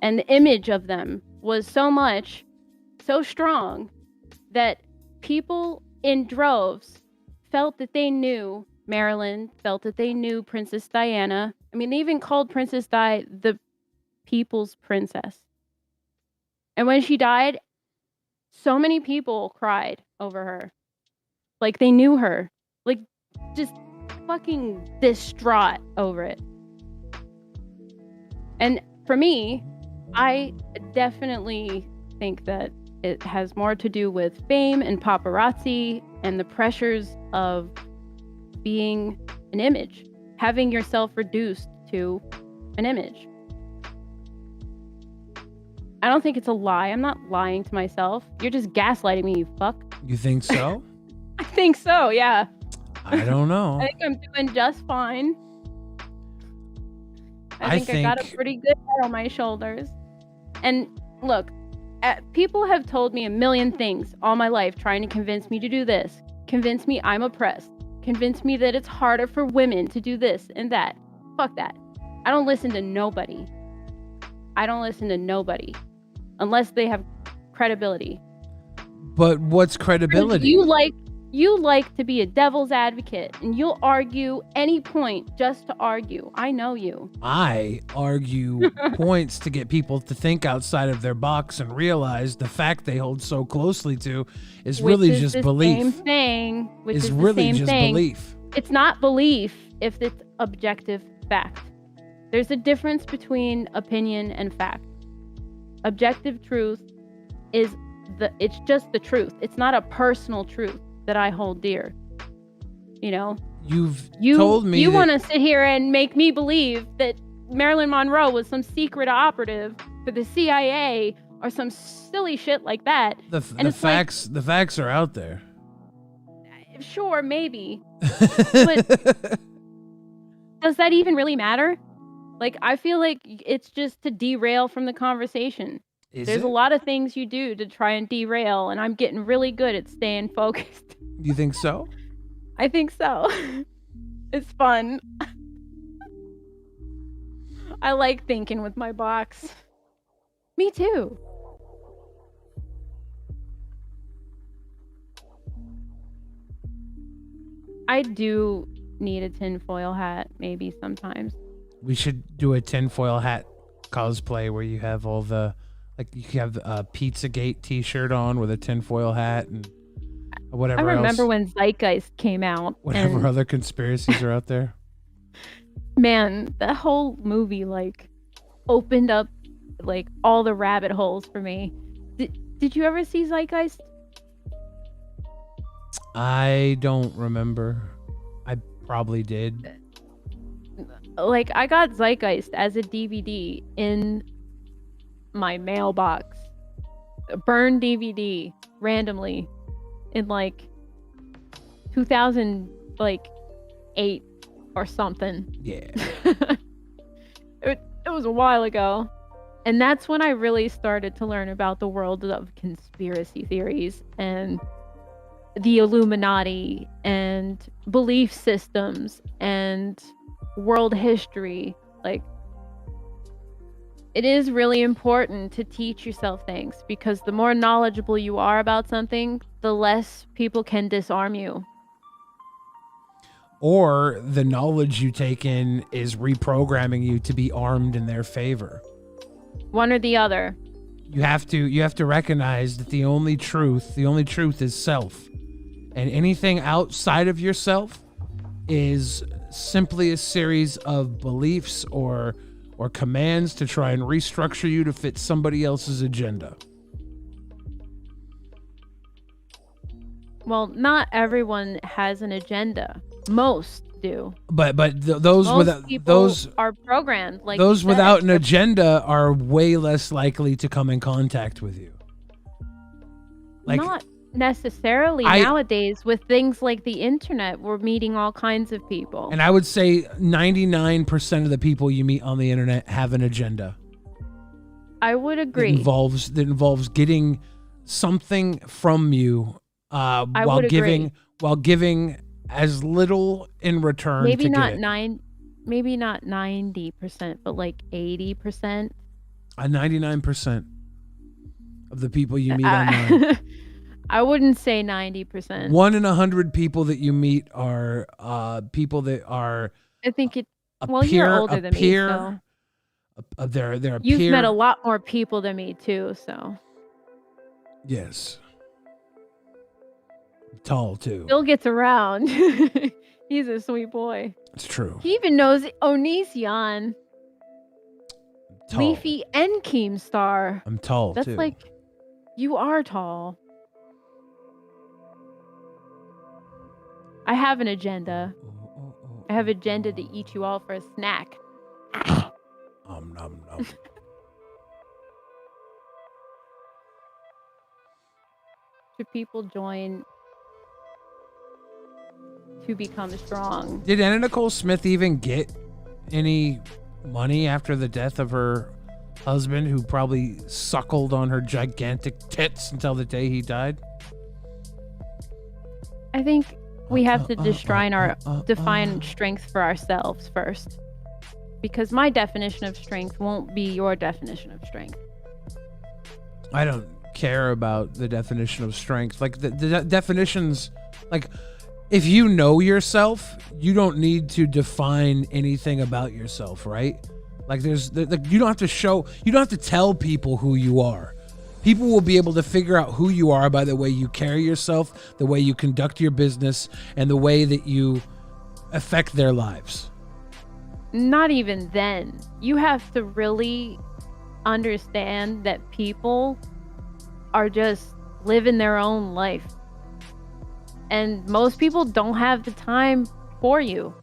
Speaker 2: And the image of them was so strong, that people in droves felt that they knew Marilyn, felt that they knew Princess Diana. I mean, they even called Princess Di the people's princess. And when she died, so many people cried over her. Like they knew her. Like just fucking distraught over it. And for me, I definitely think that it has more to do with fame and paparazzi and the pressures of being an image, having yourself reduced to an image. I don't think it's a lie. I'm not lying to myself. You're just gaslighting me, you fuck.
Speaker 1: You think so?
Speaker 2: I think so, yeah.
Speaker 1: I don't know.
Speaker 2: I think I'm doing just fine. I think I got a pretty good head on my shoulders. And look, people have told me a million things all my life trying to convince me to do this, convince me I'm oppressed, convince me that it's harder for women to do this and that. Fuck that. I don't listen to nobody. Unless they have credibility.
Speaker 1: But what's credibility?
Speaker 2: You like to be a devil's advocate, and you'll argue any point just to argue. I know you. I
Speaker 1: argue points to get people to think outside of their box and realize the fact they hold so closely to is really just belief.
Speaker 2: Same thing. Which is
Speaker 1: really
Speaker 2: the same
Speaker 1: just
Speaker 2: thing.
Speaker 1: Belief.
Speaker 2: It's not belief if it's objective fact. There's a difference between opinion and fact. Objective truth is it's just the truth. It's not a personal truth that I hold dear. You know?
Speaker 1: You told me
Speaker 2: you want to sit here and make me believe that Marilyn Monroe was some secret operative for the CIA or some silly shit like that.
Speaker 1: The facts are out there.
Speaker 2: Sure, maybe. But does that even really matter? Like, I feel like it's just to derail from the conversation. There's a lot of things you do to try and derail, and I'm getting really good at staying focused.
Speaker 1: You think so?
Speaker 2: I think so. It's fun. I like thinking with my box. Me too. I do need a tinfoil hat maybe sometimes.
Speaker 1: We should do a tinfoil hat cosplay where you have all the, like, you have a Pizzagate t-shirt on with a tinfoil hat and whatever else.
Speaker 2: I remember when Zeitgeist came out.
Speaker 1: Whatever other conspiracies are out there.
Speaker 2: Man, that whole movie, like, opened up, like, all the rabbit holes for me. Did you ever see Zeitgeist?
Speaker 1: I don't remember. I probably did.
Speaker 2: Like, I got Zeitgeist as a DVD in my mailbox. A burned DVD randomly in like 2008 or something.
Speaker 1: Yeah.
Speaker 2: It was a while ago. And that's when I really started to learn about the world of conspiracy theories and the Illuminati and belief systems and world history. Like, it is really important to teach yourself things, because the more knowledgeable you are about something, the less people can disarm you.
Speaker 1: Or the knowledge you take in is reprogramming you to be armed in their favor.
Speaker 2: One or the other.
Speaker 1: You have to recognize that the only truth is self. And anything outside of yourself is simply a series of beliefs or commands to try and restructure you to fit somebody else's agenda.
Speaker 2: Well, not everyone has an agenda. Most do.
Speaker 1: But those
Speaker 2: Most
Speaker 1: without
Speaker 2: people
Speaker 1: those
Speaker 2: are programmed, like
Speaker 1: those
Speaker 2: you said.
Speaker 1: without an agenda are way less likely to come in contact with you. Like,
Speaker 2: not necessarily nowadays. With things like the internet, we're meeting all kinds of people.
Speaker 1: and I would say 99% of the people you meet on the internet have an agenda.
Speaker 2: I would agree.
Speaker 1: That involves getting something from you while giving as little in return.
Speaker 2: Maybe
Speaker 1: to
Speaker 2: not
Speaker 1: get it.
Speaker 2: maybe not 90%, but like 80%.
Speaker 1: 99% of the people you meet online.
Speaker 2: I wouldn't say 90%.
Speaker 1: 1 in 100 people that you meet are people that are.
Speaker 2: I think it.
Speaker 1: A
Speaker 2: Well,
Speaker 1: peer,
Speaker 2: you're older
Speaker 1: a
Speaker 2: than
Speaker 1: peer,
Speaker 2: me, so
Speaker 1: they're a
Speaker 2: you've
Speaker 1: peer.
Speaker 2: met a lot more people than me too. So
Speaker 1: Yes. Tall too.
Speaker 2: Bill gets around. He's a sweet boy.
Speaker 1: It's true.
Speaker 2: He even knows Onision,
Speaker 1: Tall.
Speaker 2: Leafy, and Keemstar.
Speaker 1: I'm tall
Speaker 2: That's
Speaker 1: too.
Speaker 2: like, you are tall. I have an agenda. I have an agenda to eat you all for a snack.
Speaker 1: Nom, nom.
Speaker 2: Should people join to become strong?
Speaker 1: Did Anna Nicole Smith even get any money after the death of her husband, who probably suckled on her gigantic tits until the day he died?
Speaker 2: I think we have to define strength for ourselves first. Because my definition of strength won't be your definition of strength.
Speaker 1: I don't care about the definition of strength. Like the definitions, like, if you know yourself, you don't need to define anything about yourself, right? Like you don't have to tell people who you are. People will be able to figure out who you are by the way you carry yourself, the way you conduct your business, and the way that you affect their lives.
Speaker 2: Not even then. You have to really understand that people are just living their own life. And most people don't have the time for you.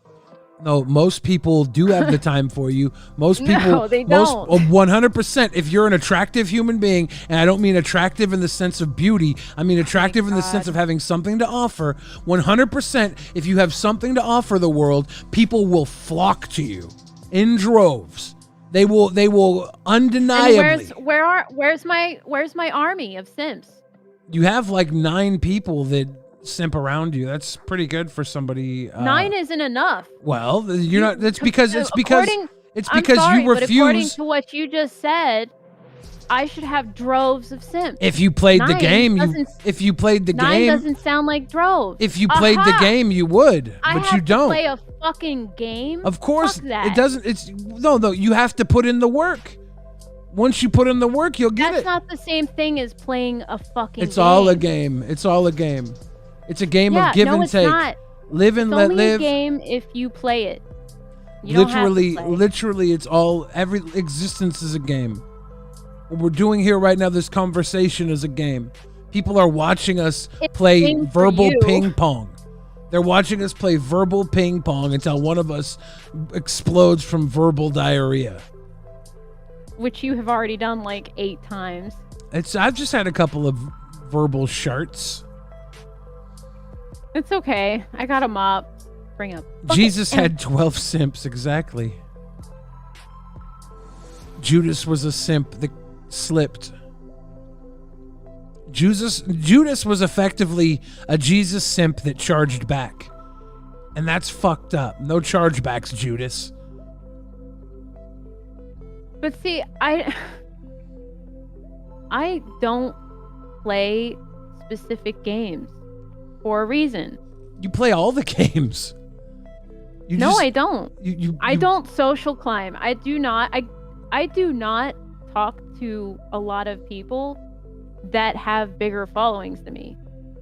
Speaker 1: No, most people do have the time for you. Most people,
Speaker 2: No, they don't.
Speaker 1: 100%. If you're an attractive human being, and I don't mean attractive in the sense of beauty, I mean attractive in the sense of having something to offer. 100%. If you have something to offer the world, people will flock to you in droves. They will undeniably.
Speaker 2: And where's my army of simps?
Speaker 1: You have like 9 people that simp around you. That's pretty good for somebody.
Speaker 2: 9 isn't enough.
Speaker 1: Well, you're not. That's because
Speaker 2: I'm sorry,
Speaker 1: you refuse.
Speaker 2: but according to what you just said, I should have droves of simps.
Speaker 1: If you played the
Speaker 2: Nine
Speaker 1: game,
Speaker 2: doesn't-
Speaker 1: if you played the
Speaker 2: Nine
Speaker 1: game,
Speaker 2: doesn't sound like droves.
Speaker 1: if you played the
Speaker 2: Aha!
Speaker 1: game, you would,
Speaker 2: I
Speaker 1: but
Speaker 2: have
Speaker 1: you don't.
Speaker 2: to play a fucking game.
Speaker 1: Of course,
Speaker 2: Fuck that.
Speaker 1: it doesn't. It's no. You have to put in the work. Once you put in the work, you'll get
Speaker 2: That's
Speaker 1: it.
Speaker 2: not the same thing as playing a fucking
Speaker 1: It's
Speaker 2: game.
Speaker 1: all a game. It's all a game. It's a game
Speaker 2: Yeah,
Speaker 1: of give
Speaker 2: no,
Speaker 1: and
Speaker 2: it's
Speaker 1: take.
Speaker 2: not.
Speaker 1: Live and
Speaker 2: It's
Speaker 1: let
Speaker 2: only
Speaker 1: live.
Speaker 2: a game if you play it. You don't have to play.
Speaker 1: Literally, it's all. Every existence is a game. What we're doing here right now, this conversation is a game. People are watching us
Speaker 2: It's a
Speaker 1: play
Speaker 2: game for
Speaker 1: verbal
Speaker 2: you.
Speaker 1: ping pong. They're watching us play verbal ping pong until one of us explodes from verbal diarrhea.
Speaker 2: Which you have already done like 8 times.
Speaker 1: I've just had a couple of verbal sharts.
Speaker 2: It's okay. I got a mop. Bring up. Okay.
Speaker 1: Jesus had 12 simps, exactly. Judas was a simp that slipped. Judas was effectively a Jesus simp that charged back. And that's fucked up. No chargebacks, Judas.
Speaker 2: But see, I don't play specific games for a reason.
Speaker 1: You play all the games.
Speaker 2: I don't. I
Speaker 1: you-
Speaker 2: don't social climb. I do not. I do not talk to a lot of people that have bigger followings than me.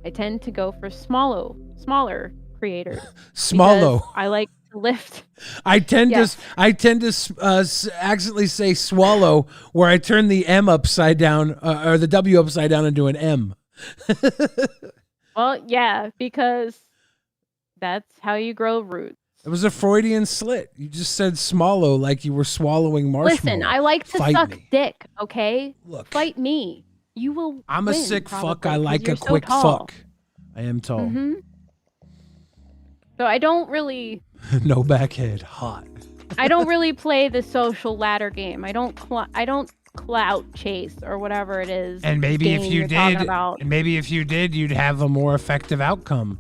Speaker 2: I tend to go for smaller creators.
Speaker 1: Smollo.
Speaker 2: because I like to lift.
Speaker 1: I tend
Speaker 2: Yes.
Speaker 1: to accidentally say swallow, where I turn the M upside down or the W upside down into an M.
Speaker 2: Well, yeah, because that's how you grow roots.
Speaker 1: It was a Freudian slit. You just said swallow like you were swallowing marshmallow.
Speaker 2: Listen, I like to
Speaker 1: Fight
Speaker 2: suck
Speaker 1: me.
Speaker 2: dick, okay?
Speaker 1: Look,
Speaker 2: Fight me. You will
Speaker 1: I'm a
Speaker 2: win,
Speaker 1: sick fuck.
Speaker 2: probably,
Speaker 1: I
Speaker 2: 'cause
Speaker 1: like
Speaker 2: you're
Speaker 1: a
Speaker 2: so
Speaker 1: quick
Speaker 2: tall.
Speaker 1: fuck. I am tall.
Speaker 2: Mm-hmm. So I don't really
Speaker 1: No backhead. Hot.
Speaker 2: I don't really play the social ladder game. I don't clout chase or whatever it is.
Speaker 1: And maybe
Speaker 2: game
Speaker 1: if you
Speaker 2: you're talking
Speaker 1: did,
Speaker 2: about.
Speaker 1: and maybe if you did, you'd have a more effective outcome.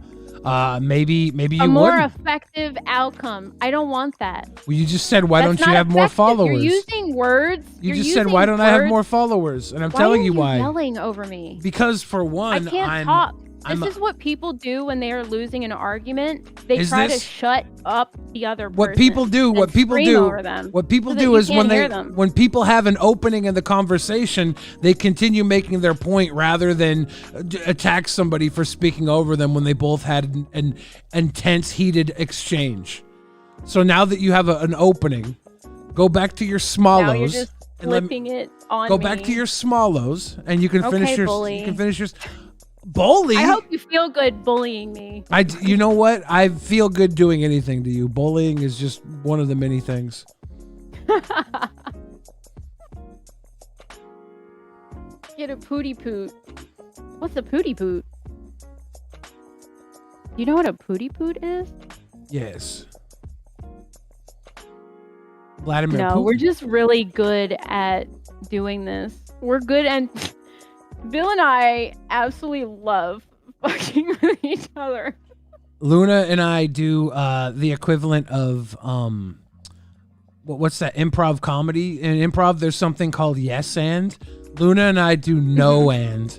Speaker 1: Maybe you
Speaker 2: A more
Speaker 1: wouldn't.
Speaker 2: effective outcome. I don't want that.
Speaker 1: Well, you just said, why
Speaker 2: That's
Speaker 1: don't you
Speaker 2: not
Speaker 1: have more
Speaker 2: effective.
Speaker 1: followers?
Speaker 2: You're using words.
Speaker 1: You
Speaker 2: You're
Speaker 1: just said,
Speaker 2: using
Speaker 1: why don't I have
Speaker 2: words.
Speaker 1: more followers? And I'm
Speaker 2: Why
Speaker 1: telling
Speaker 2: are
Speaker 1: you why.
Speaker 2: Yelling over me.
Speaker 1: Because for
Speaker 2: I
Speaker 1: one,
Speaker 2: can't talk.
Speaker 1: I'm-
Speaker 2: This is what people do when they are losing an argument. They
Speaker 1: Is
Speaker 2: try
Speaker 1: this-
Speaker 2: to shut up the other person.
Speaker 1: What people do,
Speaker 2: and
Speaker 1: what people
Speaker 2: scream
Speaker 1: do,
Speaker 2: over them
Speaker 1: what people
Speaker 2: so that
Speaker 1: do
Speaker 2: you
Speaker 1: is
Speaker 2: can't hear them.
Speaker 1: when people have an opening in the conversation, they continue making their point rather than attack somebody for speaking over them when they both had an intense, heated exchange. So now that you have an opening, go back to your smallows.
Speaker 2: Now you're just
Speaker 1: and let me-
Speaker 2: flipping it on
Speaker 1: Go
Speaker 2: me.
Speaker 1: back to your smallows, and you can finish
Speaker 2: Okay,
Speaker 1: your.
Speaker 2: bully.
Speaker 1: You can finish your. Bully.
Speaker 2: I hope you feel good bullying me.
Speaker 1: You know what? I feel good doing anything to you. Bullying is just one of the many things.
Speaker 2: Get a pooty poot. What's a pooty poot? You know what a pooty poot is?
Speaker 1: Yes. Vladimir
Speaker 2: No,
Speaker 1: Putin.
Speaker 2: we're just really good at doing this. We're good, and Bill and I absolutely love fucking with each other.
Speaker 1: Luna and I do the equivalent of what's that improv comedy? In improv, there's something called yes and. Luna and I do no and,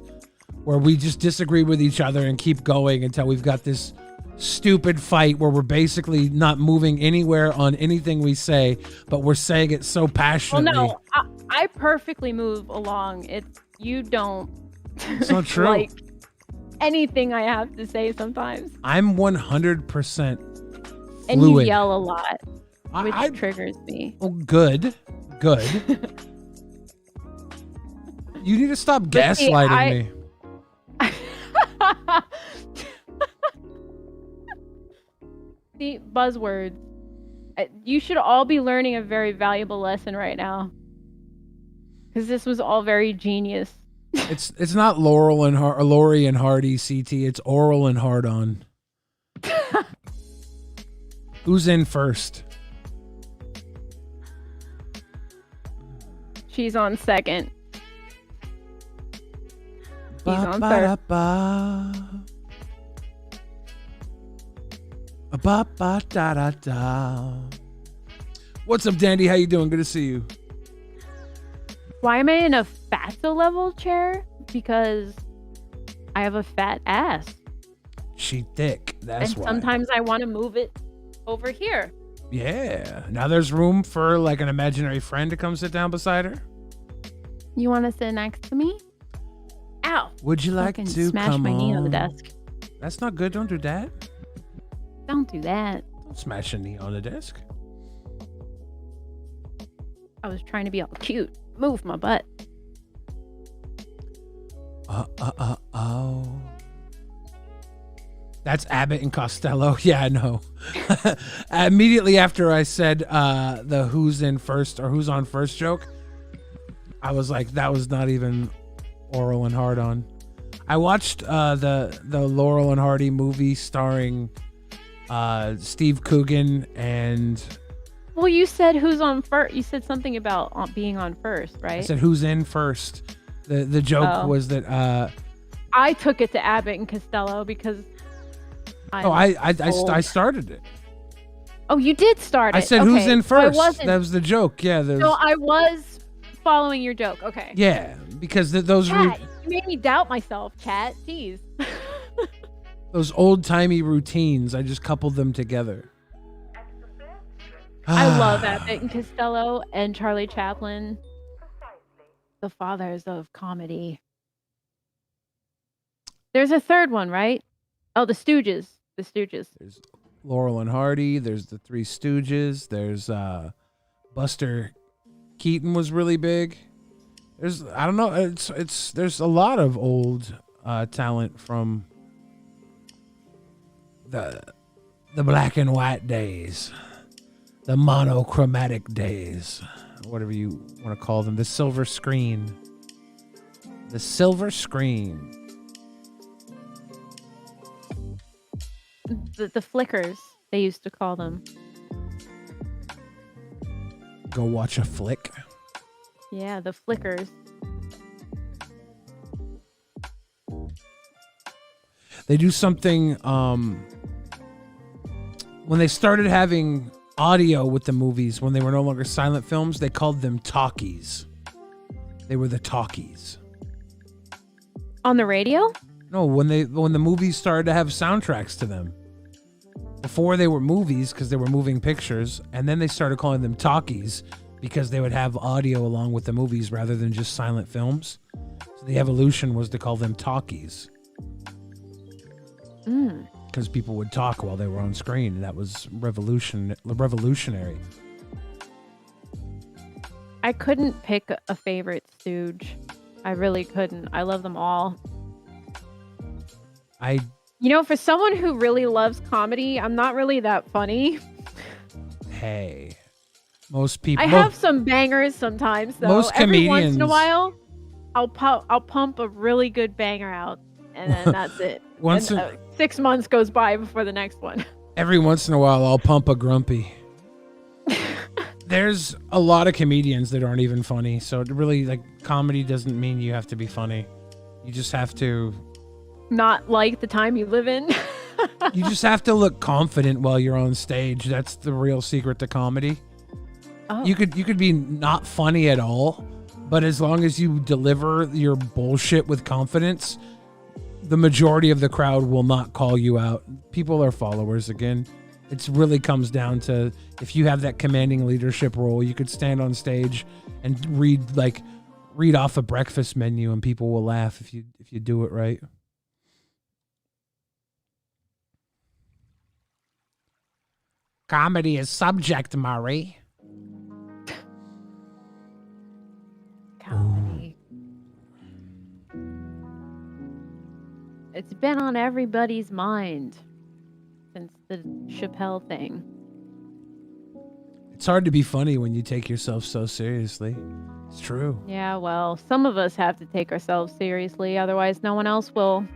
Speaker 1: where we just disagree with each other and keep going until we've got this stupid fight where we're basically not moving anywhere on anything we say, but we're saying it so
Speaker 2: Well,
Speaker 1: passionately.
Speaker 2: no, I perfectly move along. You don't.
Speaker 1: It's not true.
Speaker 2: Like anything I have to say sometimes,
Speaker 1: I'm 100%
Speaker 2: and you
Speaker 1: fluid.
Speaker 2: yell a lot, which
Speaker 1: I
Speaker 2: triggers me.
Speaker 1: oh, good. You need to stop
Speaker 2: But see,
Speaker 1: gaslighting me.
Speaker 2: See, buzzwords. You should all be learning a very valuable lesson right now, because this was all very genius.
Speaker 1: It's not Laurel and Lori and Hardy CT. It's Oral and Hard on. Who's in first?
Speaker 2: She's on second. He's on
Speaker 1: Ba,
Speaker 2: third.
Speaker 1: ba, ba. Ba, ba, da, da, da. What's up, Dandy? How you doing? Good to see you.
Speaker 2: Why am I in a fatso level chair because I have a fat ass.
Speaker 1: She thick. That's why.
Speaker 2: Sometimes I want to move it over here.
Speaker 1: Yeah. Now there's room for like an imaginary friend to come sit down beside her.
Speaker 2: You want to sit next to me? Ow.
Speaker 1: Would you like
Speaker 2: Fucking
Speaker 1: to
Speaker 2: smash
Speaker 1: come
Speaker 2: my knee on the
Speaker 1: on?
Speaker 2: desk.
Speaker 1: That's not good. Don't do that.
Speaker 2: Don't do that.
Speaker 1: Don't smash a knee on the desk.
Speaker 2: I was trying to be all cute. Move my butt.
Speaker 1: Oh. That's Abbott and Costello. Yeah, I know. Immediately after I said the who's in first or who's on first joke, I was like, that was not even Laurel and Hard on. I watched the Laurel and Hardy movie starring Steve Coogan and.
Speaker 2: Well, you said who's on first. You said something about being on first, right?
Speaker 1: I said who's in first. The joke was that.
Speaker 2: I took it to Abbott and Costello because.
Speaker 1: I started it.
Speaker 2: Oh, you did start it.
Speaker 1: I said
Speaker 2: okay.
Speaker 1: who's in first.
Speaker 2: So
Speaker 1: That was the joke. Yeah.
Speaker 2: So I was following your joke. Okay.
Speaker 1: Yeah, because those
Speaker 2: Chat, you made me doubt myself, chat. Jeez.
Speaker 1: those old timey routines. I just coupled them together.
Speaker 2: I love Abbott and Costello and Charlie Chaplin, the fathers of comedy. There's a third one, right? Oh, the Stooges. The Stooges.
Speaker 1: There's Laurel and Hardy. There's the Three Stooges. There's Buster Keaton was really big. There's I don't know. There's a lot of old talent from the black and white days, the monochromatic days, whatever you want to call them. The silver screen. The silver screen.
Speaker 2: The flickers, they used to call them.
Speaker 1: Go watch a flick.
Speaker 2: Yeah, the flickers.
Speaker 1: They do something when they started having audio with the movies, when they were no longer silent films, they called them talkies. They were the talkies.
Speaker 2: On the radio?
Speaker 1: No, when the movies started to have soundtracks to them. Before they were movies because they were moving pictures, and then they started calling them talkies because they would have audio along with the movies rather than just silent films. So the evolution was to call them talkies. Because people would talk while they were on screen, and that was revolutionary.
Speaker 2: I couldn't pick a favorite Stooge. I really couldn't. I love them all. You know, for someone who really loves comedy, I'm not really that funny.
Speaker 1: Hey, most people.
Speaker 2: I have some bangers sometimes, though.
Speaker 1: Most comedians.
Speaker 2: Every once in a while, I'll pump a really good banger out, and then that's it. 6 months goes by before the next one.
Speaker 1: Every once in a while, I'll pump a grumpy. There's a lot of comedians that aren't even funny, so it really, like, comedy doesn't mean you have to be funny. You just have to.
Speaker 2: Not like the time you live in.
Speaker 1: You just have to look confident while you're on stage. That's the real secret to comedy. Oh. You could be not funny at all, but as long as you deliver your bullshit with confidence, the majority of the crowd will not call you out. People are followers again. It really comes down to if you have that commanding leadership role, you could stand on stage and read off a breakfast menu and people will laugh if you do it right. Comedy is subject, Murray.
Speaker 2: Comedy. It's been on everybody's mind since the Chappelle thing.
Speaker 1: It's hard to be funny when you take yourself so seriously. It's true.
Speaker 2: Yeah, well, some of us have to take ourselves seriously, otherwise no one else will.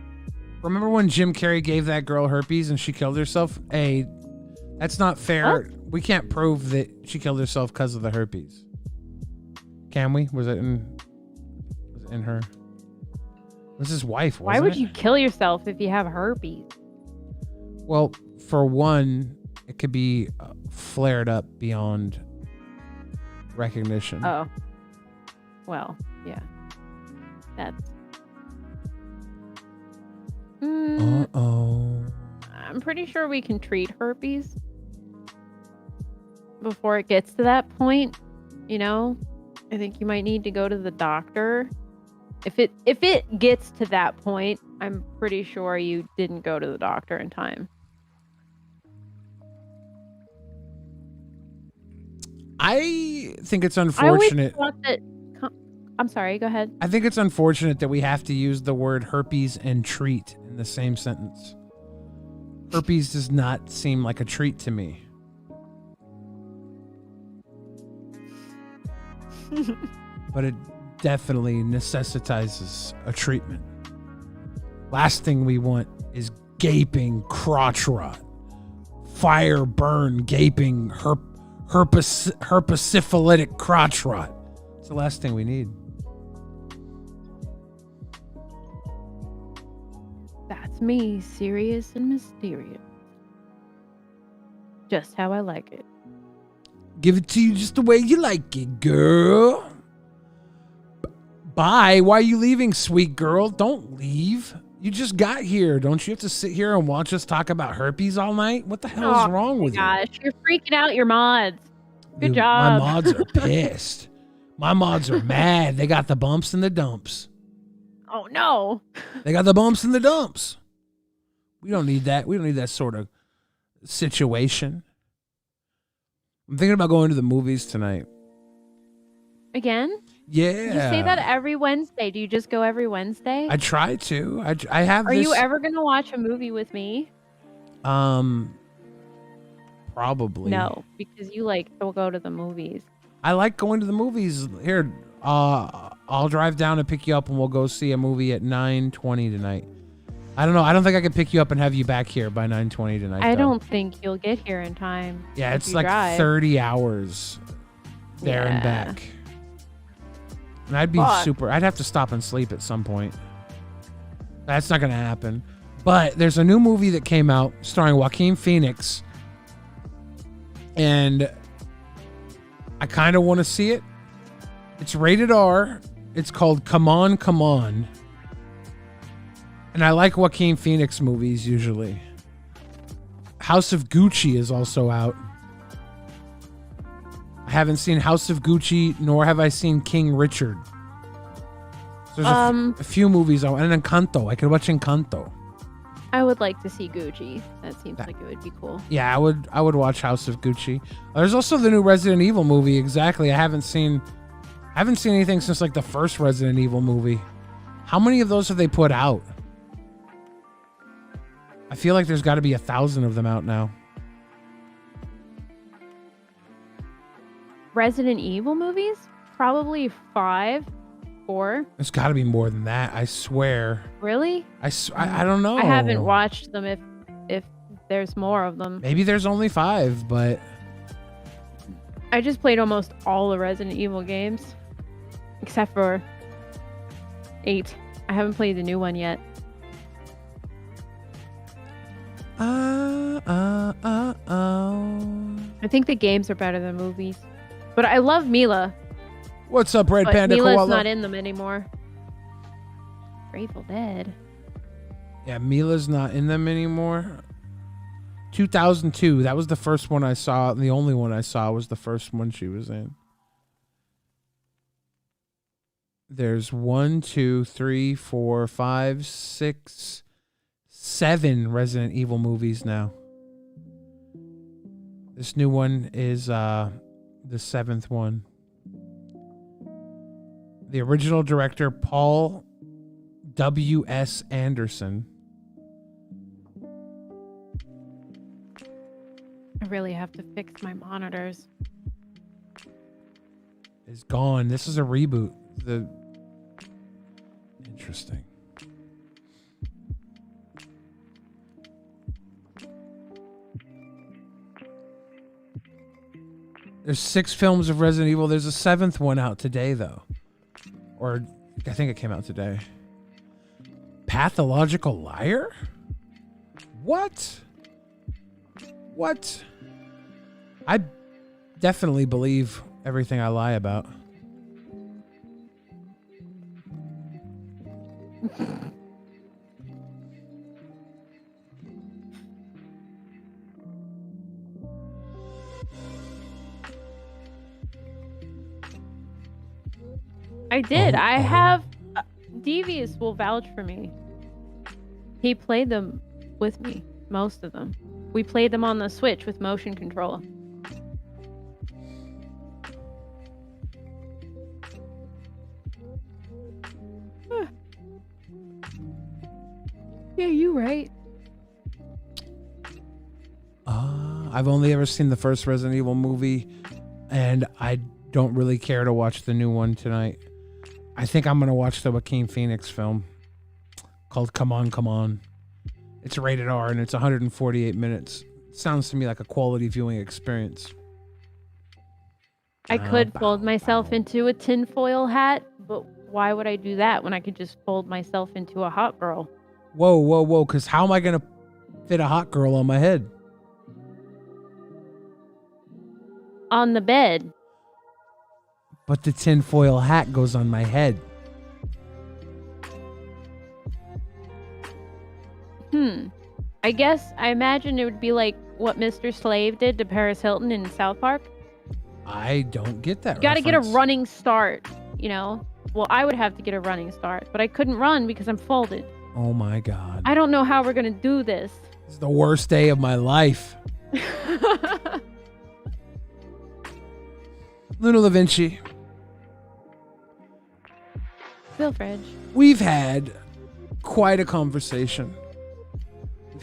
Speaker 1: Remember when Jim Carrey gave that girl herpes and she killed herself? Hey, that's not fair.
Speaker 2: What?
Speaker 1: We can't prove that she killed herself because of the herpes. Can we? Was it in her? It was his wife, wasn't
Speaker 2: Why would
Speaker 1: it?
Speaker 2: you kill yourself if you have herpes?
Speaker 1: Well, for one, it could be flared up beyond recognition.
Speaker 2: Oh. Well, yeah. that's.
Speaker 1: Uh-oh.
Speaker 2: I'm pretty sure we can treat herpes before it gets to that point. You know, I think you might need to go to the doctor. If it gets to that point, I'm pretty sure you didn't go to the doctor in time.
Speaker 1: I think it's
Speaker 2: I always
Speaker 1: unfortunate.
Speaker 2: thought that. I'm sorry. Go ahead.
Speaker 1: I think it's unfortunate that we have to use the word herpes and treat in the same sentence. Herpes does not seem like a treat to me. But it definitely necessitizes a treatment. Last thing we want is gaping crotch rot, fire burn, gaping herpetosyphilitic crotch rot. It's the last thing we need.
Speaker 2: That's me, serious and mysterious. Just how I like it.
Speaker 1: Give it to you just the way you like it, girl. Bye. Why are you leaving, sweet girl? Don't leave. You just got here. Don't you have to sit here and watch us talk about herpes all night? What the hell is wrong with you?
Speaker 2: Gosh, you're freaking out your mods. Good
Speaker 1: Dude,
Speaker 2: job.
Speaker 1: My mods are pissed. My mods are mad. They got the bumps and the dumps.
Speaker 2: Oh no.
Speaker 1: They got the bumps and the dumps. We don't need that. We don't need that sort of situation. I'm thinking about going to the movies tonight.
Speaker 2: Again?
Speaker 1: Yeah.
Speaker 2: You say that every Wednesday. Do you just go every Wednesday?
Speaker 1: I try to. I have
Speaker 2: Are
Speaker 1: this.
Speaker 2: you ever going to watch a movie with me?
Speaker 1: Probably.
Speaker 2: No, because you like to go to the movies.
Speaker 1: I like going to the movies. Here, I'll drive down and pick you up and we'll go see a movie at 9:20 tonight. I don't know. I don't think I can pick you up and have you back here by 9:20 tonight.
Speaker 2: I
Speaker 1: though.
Speaker 2: don't think you'll get here in time.
Speaker 1: Yeah,
Speaker 2: if
Speaker 1: it's
Speaker 2: you
Speaker 1: like
Speaker 2: drive.
Speaker 1: 30 hours there and
Speaker 2: Yeah.
Speaker 1: back. And I'd be super. I'd have to stop and sleep at some point. That's not going to happen. But there's a new movie that came out starring Joaquin Phoenix. And I kind of want to see it. It's rated R. It's called Come On, Come On. And I like Joaquin Phoenix movies usually. House of Gucci is also out. I haven't seen House of Gucci, nor have I seen King Richard. So there's a few movies out. And Encanto. I could watch Encanto.
Speaker 2: I would like to see Gucci. That seems like it would be cool.
Speaker 1: Yeah, I would watch House of Gucci. There's also the new Resident Evil movie. Exactly. I haven't seen anything since like the first Resident Evil movie. How many of those have they put out? I feel like there's got to be 1,000 of them out now.
Speaker 2: Resident Evil movies? Probably 5, 4.
Speaker 1: There's got to be more than that. I swear.
Speaker 2: Really?
Speaker 1: I don't know.
Speaker 2: I haven't watched them if there's more of them.
Speaker 1: Maybe there's only 5, but
Speaker 2: I just played almost all the Resident Evil games. Except for 8. I haven't played the new one yet. I think the games are better than movies. But I love Mila.
Speaker 1: What's up, Red
Speaker 2: But
Speaker 1: Panda
Speaker 2: Mila's
Speaker 1: Koala?
Speaker 2: not in them anymore. Grateful Dead.
Speaker 1: Yeah, Mila's not in them anymore. 2002. That was the first one I saw. The only one I saw was the first one she was in. There's 1, 2, 3, 4, 5, 6, 7 Resident Evil movies now. This new one is the 7th one. The original director, Paul W.S. Anderson.
Speaker 2: I really have to fix my monitors.
Speaker 1: Is gone. This is a reboot. Interesting. There's 6 films of Resident Evil. There's a 7th one out today, though. Or I think it came out today. Pathological Liar? What? What? I definitely believe everything I lie about.
Speaker 2: I did.
Speaker 1: Oh,
Speaker 2: I
Speaker 1: oh.
Speaker 2: have. Devious will vouch for me. He played them with me, most of them. We played them on the Switch with motion control. Yeah, you right.
Speaker 1: I've only ever seen the first Resident Evil movie, and I don't really care to watch the new one tonight. I think I'm going to watch the Joaquin Phoenix film called Come On, Come On. It's rated R, and it's 148 minutes. Sounds to me like a quality viewing experience.
Speaker 2: I could fold myself into a tinfoil hat, but why would I do that when I could just fold myself into a hot girl?
Speaker 1: Whoa, because how am I going to fit a hot girl on my head?
Speaker 2: On the bed.
Speaker 1: But the tinfoil hat goes on my head.
Speaker 2: I guess, I imagine it would be like what Mr. Slave did to Paris Hilton in South Park.
Speaker 1: I don't get that.
Speaker 2: You gotta get a
Speaker 1: reference.
Speaker 2: running start, you know? Well, I would have to get a running start, but I couldn't run because I'm folded.
Speaker 1: Oh my God.
Speaker 2: I don't know how we're gonna do this.
Speaker 1: This is the worst day of my life. Luna Vinci.
Speaker 2: Bill Fridge.
Speaker 1: We've had quite a conversation.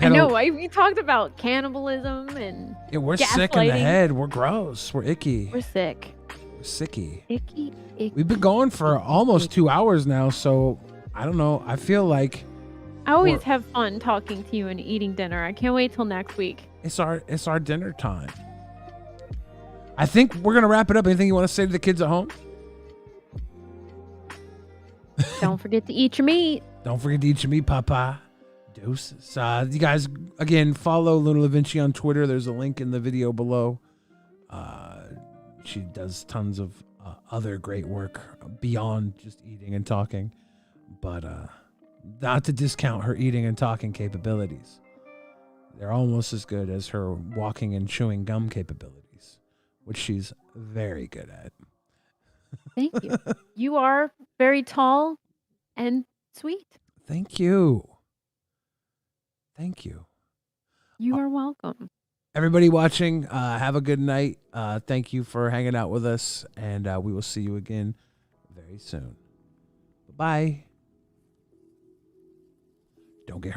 Speaker 2: I know. We talked about cannibalism and
Speaker 1: Yeah, we're sick in the
Speaker 2: gaslighting.
Speaker 1: head. We're gross. We're icky.
Speaker 2: We're sick.
Speaker 1: We're sicky.
Speaker 2: Icky, icky.
Speaker 1: We've been going for almost 2 hours now, so I don't know. I feel like
Speaker 2: I always have fun talking to you and eating dinner. I can't wait till next week.
Speaker 1: it's our dinner time. I think we're gonna wrap it up. Anything you want to say to the kids at home?
Speaker 2: Don't forget to eat your meat.
Speaker 1: Don't forget to eat your meat, Papa. Deuces. You guys, again, follow Luna Vinci on Twitter. There's a link in the video below. She does tons of other great work beyond just eating and talking. But not to discount her eating and talking capabilities. They're almost as good as her walking and chewing gum capabilities, which she's very good at.
Speaker 2: Thank you. You are very tall and sweet.
Speaker 1: Thank you. Thank you.
Speaker 2: You are welcome.
Speaker 1: Everybody watching, have a good night. Thank you for hanging out with us, and we will see you again very soon. Bye-bye. Don't get hurt.